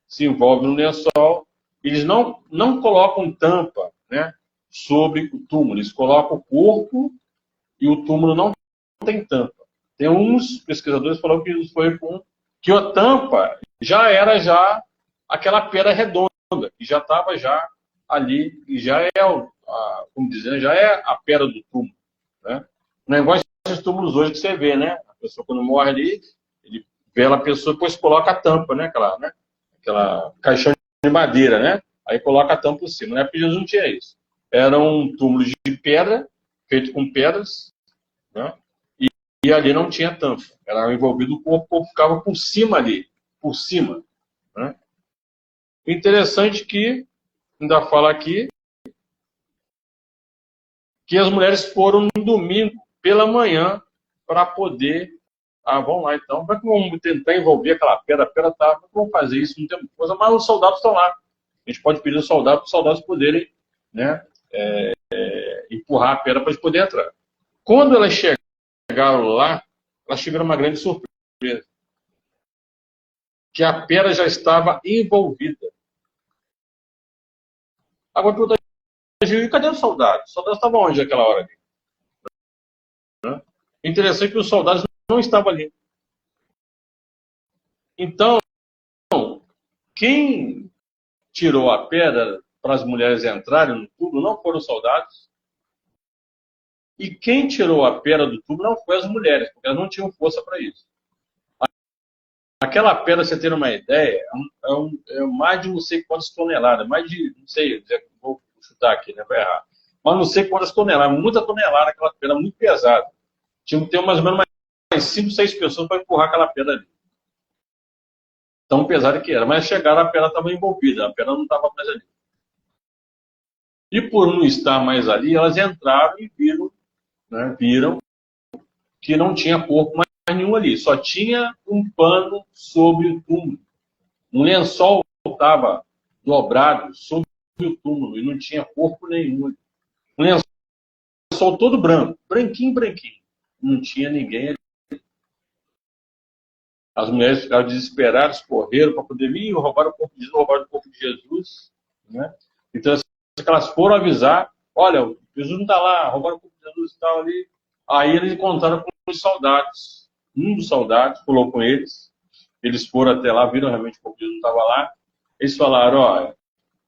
B: se envolve no lençol. Eles não colocam tampa, né, sobre o túmulo. Eles colocam o corpo e o túmulo não tem tampa. Tem uns pesquisadores que falaram que isso foi que a tampa já era aquela pedra redonda, que já estava já ali, e já é, como dizer, já é a pedra do túmulo, né? Não é igual esses túmulos hoje que você vê, né? A pessoa quando morre ali, ele vela a pessoa, depois coloca a tampa, né? Aquela caixão de madeira, né? Aí coloca a tampa por cima, né? Porque Jesus não tinha isso. Era um túmulo de pedra, feito com pedras, né? E ali não tinha tampa. Era envolvido o corpo ficava por cima ali, por cima, né? Interessante que, ainda fala aqui, que as mulheres foram no domingo pela manhã para poder. Vamos lá então. Como é que vamos tentar envolver aquela pedra? A pedra tá. Como é que vamos fazer isso? Não tem coisa, mas os soldados estão lá. A gente pode pedir aos soldados para os soldados poderem, né, empurrar a pedra para eles poderem entrar. Quando elas chegaram lá, elas tiveram uma grande surpresa. Que a pedra já estava envolvida. Agora pergunta, e cadê os soldados? Os soldados estavam onde naquela hora ali? Né? Interessante que os soldados não estavam ali. Então, quem tirou a pedra para as mulheres entrarem no túmulo não foram os soldados. E quem tirou a pedra do túmulo não foi as mulheres, porque elas não tinham força para isso. Aquela pedra, você ter uma ideia, é mais de não sei quantas toneladas, mais de, não sei, vou chutar aqui, né, vai errar, mas não sei quantas toneladas, muita tonelada, aquela pedra muito pesada. Tinha que ter mais ou menos mais 5, 6 pessoas para empurrar aquela pedra ali. Tão pesada que era, mas chegaram, a pedra estava envolvida, a pedra não estava mais ali. E por não estar mais ali, elas entraram e viram, né, que não tinha corpo mais nenhum ali, só tinha um pano sobre o túmulo. Um lençol estava dobrado sobre o túmulo e não tinha corpo nenhum. Um lençol todo branco, branquinho, branquinho. Não tinha ninguém ali. As mulheres ficaram desesperadas, correram para poder vir, roubaram o corpo de Jesus. Né? Então, elas foram avisar, olha, Jesus não está lá, roubaram o corpo de Jesus, está ali. Aí eles encontraram com os soldados. Um dos soldados falou com eles. Eles foram até lá, viram realmente que o corpo de Jesus não estava lá. Eles falaram, ó,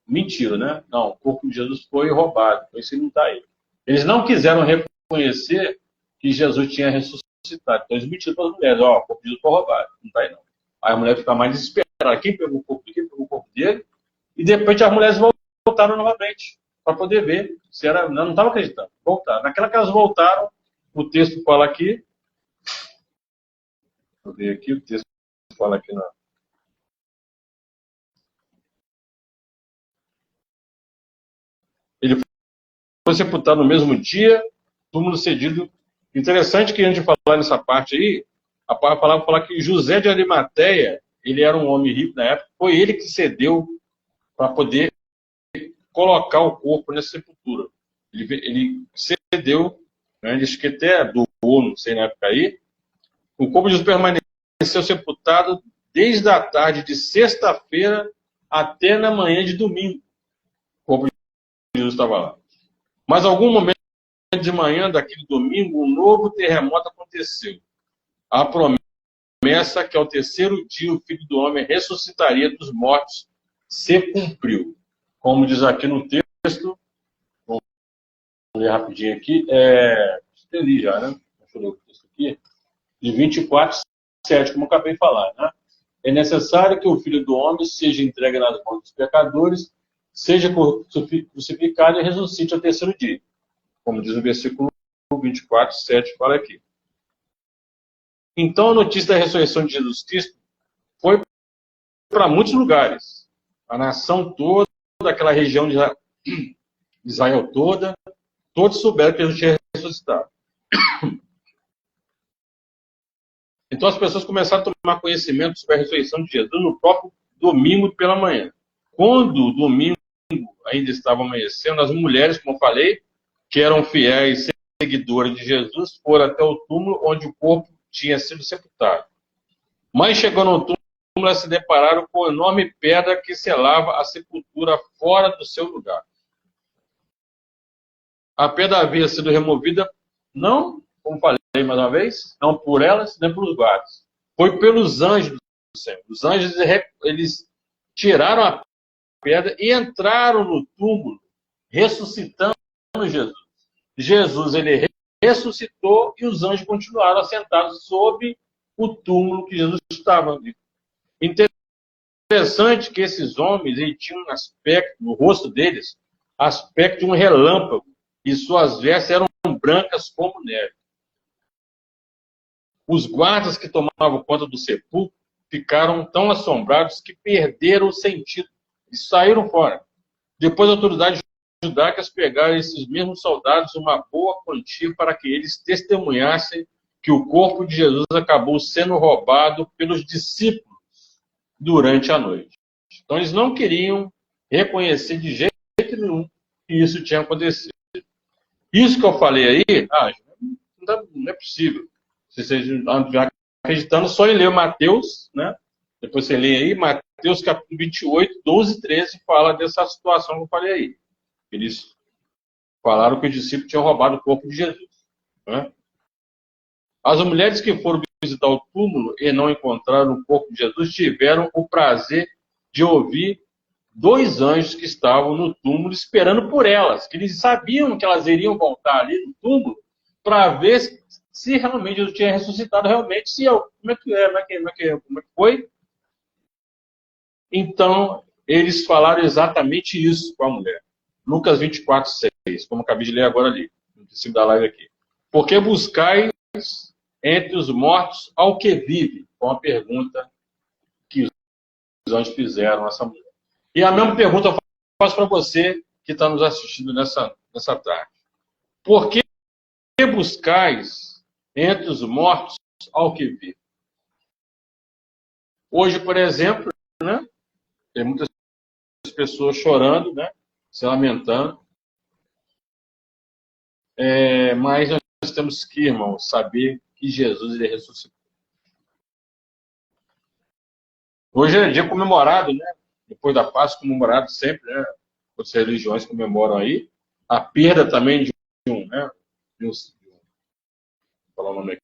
B: mentira, né? Não, o corpo de Jesus foi roubado, então isso não está aí. Eles não quiseram reconhecer que Jesus tinha ressuscitado. Então eles mentiram para as mulheres, ó, o corpo de Jesus foi roubado, não está aí não. Aí a mulher fica mais desesperada. Quem pegou o corpo de quem? Pegou o corpo dele? E de repente as mulheres voltaram novamente. para poder ver se era. Não estava acreditando. Voltaram. Naquela que elas voltaram, o texto fala aqui. Deixa eu ver aqui, o texto fala aqui na. Ele foi sepultado no mesmo dia, túmulo cedido. Interessante que antes de falar nessa parte aí, a palavra fala que José de Arimateia, ele era um homem rico na época, foi ele que cedeu para poder colocar o corpo nessa sepultura. Ele cedeu, né, ele acho que até doou, não sei na época aí. O corpo de Jesus permaneceu sepultado desde a tarde de sexta-feira até na manhã de domingo. O corpo de Jesus estava lá. Mas algum momento de manhã daquele domingo, um novo terremoto aconteceu. A promessa que ao terceiro dia o Filho do Homem ressuscitaria dos mortos se cumpriu. Como diz aqui no texto, vamos ler rapidinho aqui, li já, né? Deixa eu ler o texto aqui, de 24:7, como eu acabei de falar, né? É necessário que o Filho do Homem seja entregue nas mãos dos pecadores, seja crucificado e ressuscite ao terceiro dia. Como diz o versículo 24:7, fala aqui. Então a notícia da ressurreição de Jesus Cristo foi para muitos lugares. A nação toda, aquela região de Israel toda, todos souberam que Jesus tinha ressuscitado. Então as pessoas começaram a tomar conhecimento sobre a ressurreição de Jesus no próprio domingo pela manhã. Quando o domingo ainda estava amanhecendo, as mulheres, como eu falei, que eram fiéis seguidoras de Jesus, foram até o túmulo onde o corpo tinha sido sepultado. Mas chegando ao túmulo, elas se depararam com uma enorme pedra que selava a sepultura fora do seu lugar. A pedra havia sido removida, não, como falei mais uma vez, não por elas, nem pelos guardas. Foi pelos anjos do Senhor. Os anjos, eles tiraram a pedra e entraram no túmulo, ressuscitando Jesus. Jesus, ele ressuscitou e os anjos continuaram assentados sobre o túmulo que Jesus estava. Interessante que esses homens, eles tinham um aspecto, no rosto deles, aspecto de um relâmpago, e suas vestes eram brancas como neve. Os guardas que tomavam conta do sepulcro ficaram tão assombrados que perderam o sentido e saíram fora. Depois, as autoridades judaicas pegaram esses mesmos soldados uma boa quantia para que eles testemunhassem que o corpo de Jesus acabou sendo roubado pelos discípulos durante a noite. Então, eles não queriam reconhecer de jeito nenhum que isso tinha acontecido. Isso que eu falei aí, não é possível. Se vocês não estiverem acreditando, só em ler Mateus, né? Depois você lê aí, Mateus capítulo 28, 12 e 13, fala dessa situação que eu falei aí. Eles falaram que os discípulos tinham roubado o corpo de Jesus. Né? As mulheres que foram visitar o túmulo e não encontraram o corpo de Jesus tiveram o prazer de ouvir dois anjos que estavam no túmulo esperando por elas, que eles sabiam que elas iriam voltar ali no túmulo para ver se realmente Jesus tinha ressuscitado realmente, como é que foi. Então, eles falaram exatamente isso com a mulher. Lucas 24:6, como acabei de ler agora ali, no princípio da live aqui. Porque buscais entre os mortos ao que vive? Foi uma pergunta que os anjos fizeram a essa mulher. E a mesma pergunta eu faço para você que está nos assistindo nessa tarde. Por que buscais entre os mortos ao que vive? Hoje, por exemplo, né, tem muitas pessoas chorando, né, se lamentando. Mas nós temos que, irmãos, saber que Jesus ele ressuscitou. Hoje é dia comemorado, né? Depois da Páscoa, comemorado sempre, né? Outras religiões comemoram aí. A perda também de um, né? Vou falar o nome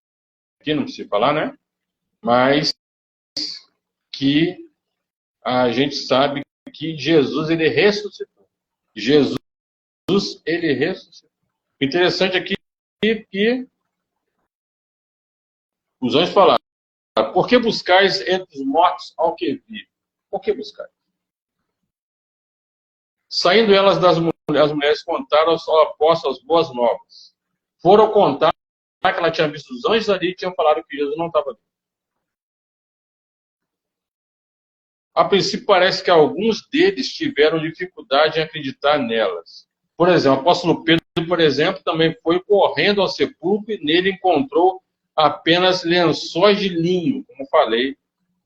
B: aqui, não precisa falar, né? Mas que a gente sabe que Jesus ele ressuscitou. Jesus ele ressuscitou. Interessante aqui que os anjos falaram: por que buscais entre os mortos ao que vive? Por que buscais? Saindo elas das as mulheres contaram ao apóstolo as boas novas. Foram contar que ela tinha visto os anjos ali e tinham falado que Jesus não estava ali. A princípio, parece que alguns deles tiveram dificuldade em acreditar nelas. Por exemplo, o apóstolo Pedro, por exemplo, também foi correndo ao sepulcro e nele encontrou apenas lençóis de linho, como falei,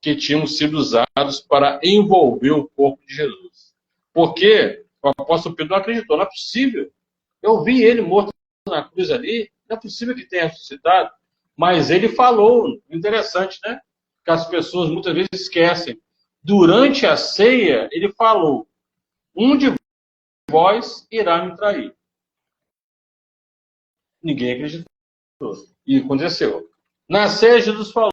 B: que tinham sido usados para envolver o corpo de Jesus. Porque o apóstolo Pedro não acreditou, não é possível. Eu vi ele morto na cruz ali, não é possível que tenha ressuscitado. Mas ele falou, interessante, né? Que as pessoas muitas vezes esquecem. Durante a ceia, ele falou: um de vós irá me trair. Ninguém acreditou. E aconteceu. Na ceia, Jesus falou: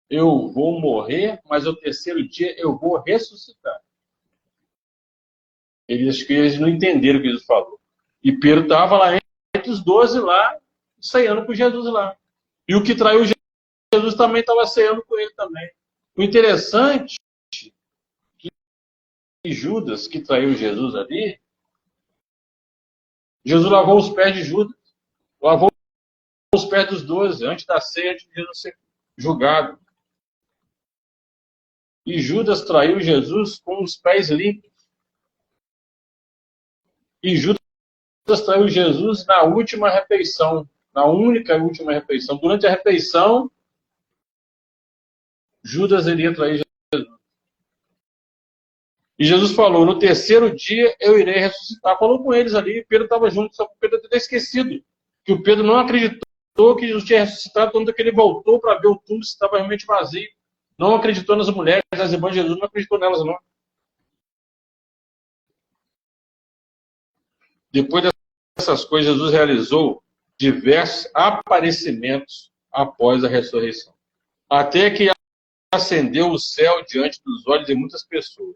B: eu vou morrer, mas ao terceiro dia eu vou ressuscitar. Acho que eles não entenderam o que Jesus falou. E Pedro estava lá entre os 12 lá, ceando com Jesus lá. E o que traiu Jesus também estava ceando com ele também. O interessante é que Judas, que traiu Jesus ali, Jesus lavou os pés de Judas. Lavou os pés dos 12, antes da ceia, antes de Jesus ser julgado. E Judas traiu Jesus com os pés limpos. E Judas traiu Jesus na última refeição. Na única e última refeição. Durante a refeição, Judas iria trair Jesus. E Jesus falou: no terceiro dia eu irei ressuscitar. Falou com eles ali. Pedro estava junto, só que Pedro tinha esquecido. Que o Pedro não acreditou que Jesus tinha ressuscitado, tanto que ele voltou para ver o túmulo se estava realmente vazio. Não acreditou nas mulheres, nas irmãs de Jesus, não acreditou nelas, não. Depois dessas coisas, Jesus realizou diversos aparecimentos após a ressurreição. Até que acendeu o céu diante dos olhos de muitas pessoas.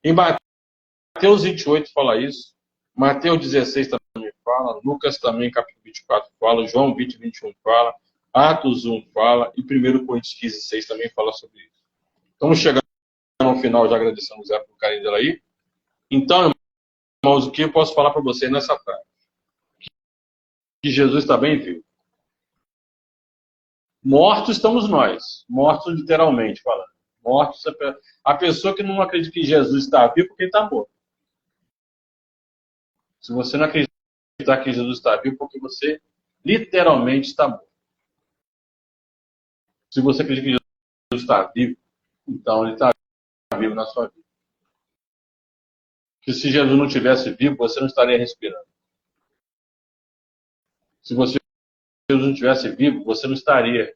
B: Em Mateus 28 fala isso, Mateus 16 também fala, Lucas também, capítulo 24 fala, João 20, 21 fala, Atos 1 fala, e 1 Coríntios 15, 6 também fala sobre isso. Estamos chegando no final, já agradecendo o Zé pelo carinho dela aí. Então, irmãos, o que eu posso falar para vocês nessa tarde? Que Jesus está bem vivo. Mortos estamos nós, mortos literalmente falando. Mortos, a pessoa que não acredita que Jesus está vivo, porque ele está morto. Se você não acreditar que Jesus está vivo, porque você literalmente está morto. Se você acredita que Jesus está vivo, então ele está vivo na sua vida. Porque se Jesus não estivesse vivo, você não estaria respirando. Se Jesus não estivesse vivo, você não estaria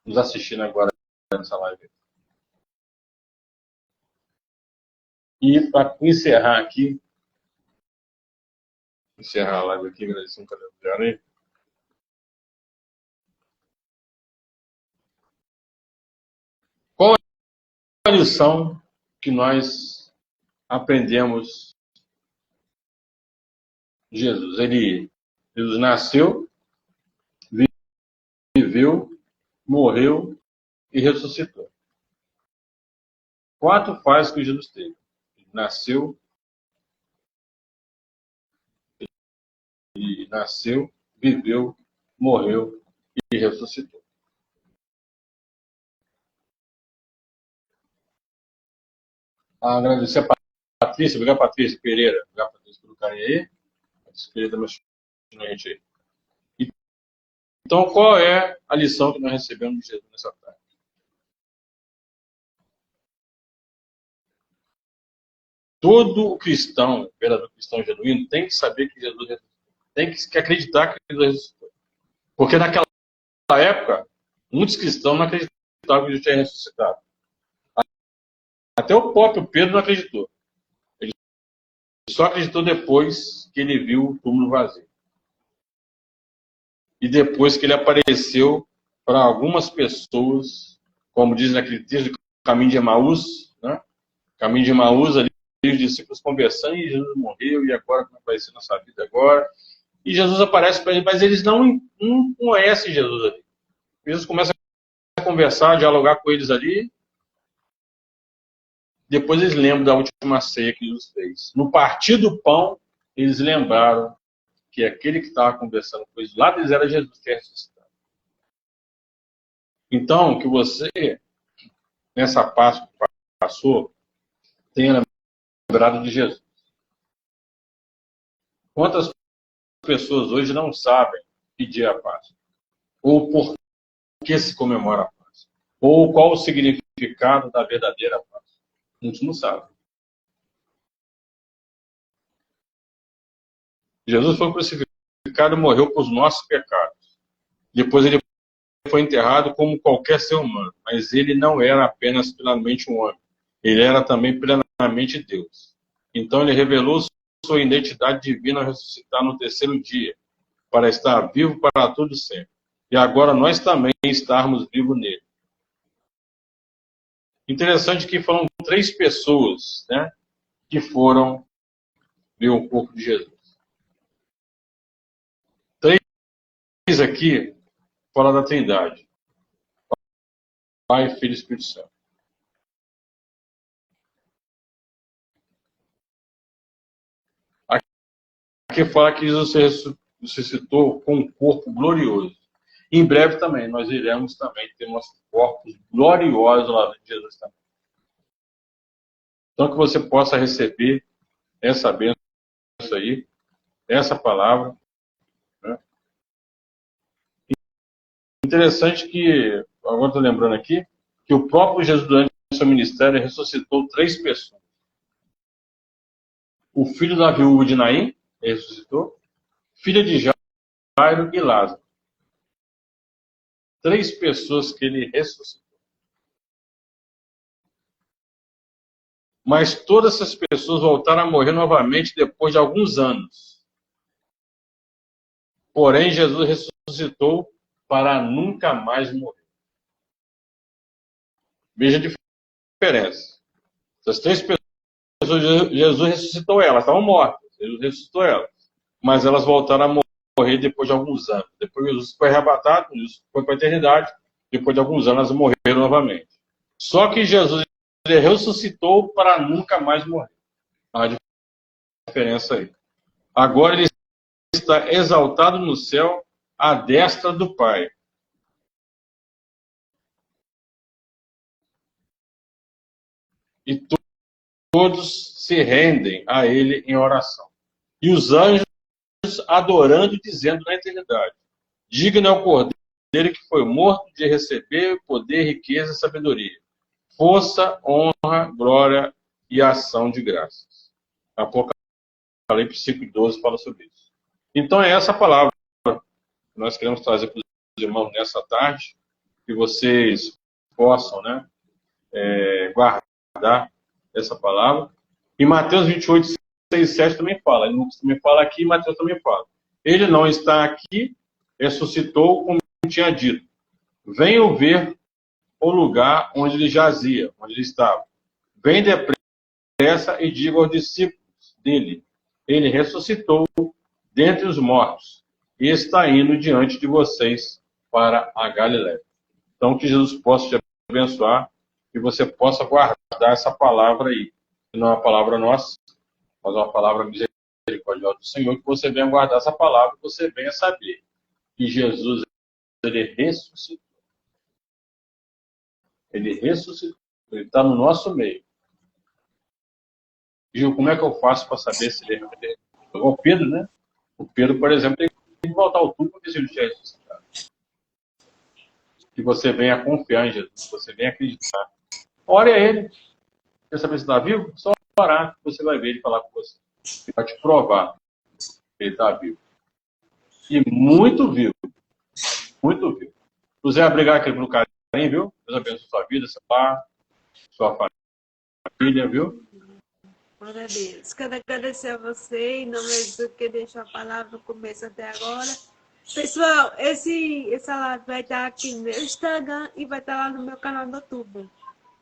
B: nos assistindo agora nessa live. E para encerrar aqui, encerrar a live aqui, agradecer um calendário aí. Qual é a lição que nós aprendemos de Jesus? Jesus nasceu, viveu, morreu e ressuscitou. 4 fases que Jesus teve. Ele nasceu, viveu, morreu e ressuscitou. Agradecer a Patrícia, obrigado, Patrícia Pereira. Obrigado, Patrícia, pelo carinho aí. Patrícia Pereira também assistindo a gente aí. Então, qual é a lição que nós recebemos de Jesus nessa tarde? Todo cristão, verdadeiro cristão genuíno, tem que saber que Jesus ressuscitou. Tem que acreditar que Jesus ressuscitou. Porque naquela época, muitos cristãos não acreditavam que Jesus tinha ressuscitado. Até o próprio Pedro não acreditou. Ele só acreditou depois que ele viu o túmulo vazio. E depois que ele apareceu para algumas pessoas, como diz naquele texto do Caminho de Emaús, né? Caminho de Emaús, ali os discípulos conversando, e Jesus morreu, e agora como vai ser nossa vida agora? E Jesus aparece para eles, mas eles não conhecem Jesus ali. Jesus começa a conversar, a dialogar com eles ali, Depois eles lembram da última ceia que Jesus fez. No partir do pão, eles lembraram que aquele que estava conversando com eles lá deles era Jesus que é ressuscitado. Então, que você, nessa Páscoa que passou, tenha lembrado de Jesus. Quantas pessoas hoje não sabem que dia é a Páscoa? Ou por que se comemora a Páscoa? Ou qual o significado da verdadeira Páscoa? Muitos não sabem. Jesus foi crucificado e morreu por nossos pecados. Depois ele foi enterrado como qualquer ser humano, mas ele não era apenas plenamente um homem. Ele era também plenamente Deus. Então ele revelou sua identidade divina ao ressuscitar no terceiro dia, para estar vivo para todo sempre. E agora nós também estarmos vivos nele. Interessante que foram 3 pessoas, né, que foram ver o corpo de Jesus. 3 aqui fala da Trindade. Pai, Filho e Espírito Santo. Aqui fala que Jesus ressuscitou com um corpo glorioso. Em breve também, nós iremos também ter nossos corpos gloriosos lá de Jesus também. Então que você possa receber essa bênção aí, essa palavra. Né? Interessante que, agora estou lembrando aqui, que o próprio Jesus, durante o seu ministério, ressuscitou 3 pessoas. O filho da viúva de Naim, ele ressuscitou. Filha de Jairo e Lázaro. 3 pessoas que ele ressuscitou. Mas todas essas pessoas voltaram a morrer novamente depois de alguns anos. Porém, Jesus ressuscitou para nunca mais morrer. Veja a diferença. Essas 3 pessoas, Jesus ressuscitou elas, estavam mortas. Jesus ressuscitou elas. Mas elas voltaram a morrer depois de alguns anos. Depois Jesus foi arrebatado, Jesus foi para a eternidade. Depois de alguns anos, elas morreram novamente. Só que Jesus ele ressuscitou para nunca mais morrer. A diferença aí. Agora ele está exaltado no céu à destra do Pai. E todos se rendem a ele em oração. E os anjos adorando e dizendo na eternidade: digno é o Cordeiro que foi morto de receber poder, riqueza e sabedoria, força, honra, glória e ação de graças. Apocalipse 5:12 fala sobre isso. Então é essa palavra que nós queremos trazer para os irmãos nessa tarde, que vocês possam, né, guardar essa palavra. E Mateus 28, 6 e 7 também fala. Lucas também fala aqui e Mateus também fala. Ele não está aqui, ressuscitou como tinha dito. Venham ver o lugar onde ele jazia, onde ele estava. Vem depressa e diga aos discípulos dele: ele ressuscitou dentre os mortos e está indo diante de vocês para a Galiléia. Então, que Jesus possa te abençoar e você possa guardar essa palavra aí, que não é uma palavra nossa, mas uma palavra misericordiosa do Senhor, que você venha guardar essa palavra, que você venha saber que Jesus, ele ressuscitou. Ele ressuscitou. Ele está no nosso meio. Gil, como é que eu faço para saber se ele ressuscitou? O Pedro, né? O Pedro, por exemplo, tem que voltar ao túmulo para ver se ele tinha ressuscitado. Que você venha confiar em Jesus, que você venha acreditar. Ore a ele. Quer saber se está vivo? Só orar, você vai ver ele falar com você. Ele vai te provar que ele está vivo. E muito vivo. Muito vivo. José, obrigado aqui pelo carinho, viu? Deus abençoe sua vida, seu pai, sua família, viu?
A: Glória a Deus. Quero agradecer a você, em nome de Jesus, que deixou a palavra no começo até agora. Pessoal, essa live vai estar aqui no meu Instagram e vai estar lá no meu canal do YouTube.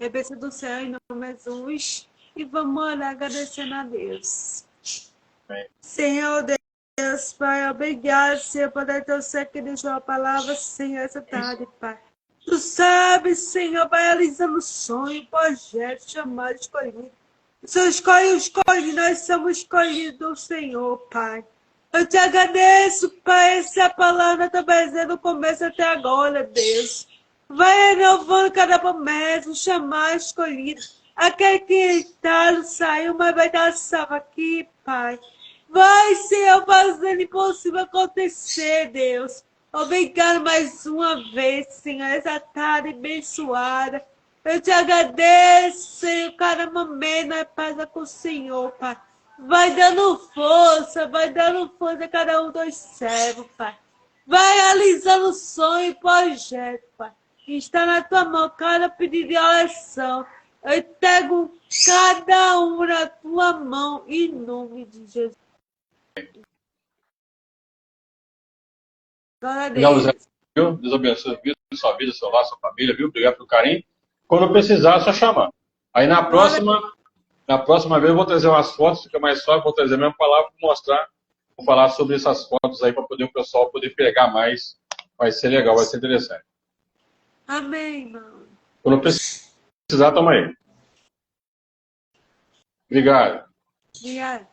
A: É bênção do céu, em nome de Jesus. E vamos orar agradecendo a Deus.
B: Amém.
A: Senhor Deus, Pai, obrigado, Senhor, por teu ser que deixou a palavra, Senhor, essa tarde, Pai. Tu sabes, Senhor, vai realizando sonho, projeto, chamado, escolhido. O Senhor escolhe os escolhidos, nós somos escolhidos do Senhor, Pai. Eu te agradeço, Pai, essa palavra está trazendo do começo até agora, Deus. Vai renovando cada promessa, o chamado escolhido. Aquele que está saiu, mas vai dar salva aqui, Pai. Vai, Senhor, fazendo impossível acontecer, Deus. Obrigado mais uma vez, Senhor, essa tarde abençoada. Eu te agradeço, Senhor, cada momento nós passa com o Senhor, Pai. Vai dando força a cada um dos servos, Pai. Vai realizando o sonho e projeto, Pai. Está na tua mão cada pedido de oração. Eu entrego cada um na tua mão, em nome de Jesus. Glória a
B: Obrigado, Zé.
A: Deus.
B: Viu? Deus abençoe sua vida, seu lar, sua família, viu? Obrigado pelo carinho. Quando precisar, é só chamar. Aí na próxima vez eu vou trazer umas fotos, fica mais fácil, vou trazer a mesma palavra para mostrar, vou falar sobre essas fotos aí para poder o pessoal poder pegar mais. Vai ser legal, vai ser interessante.
A: Amém, irmão.
B: Quando precisar, toma aí. Obrigado.
A: Obrigada.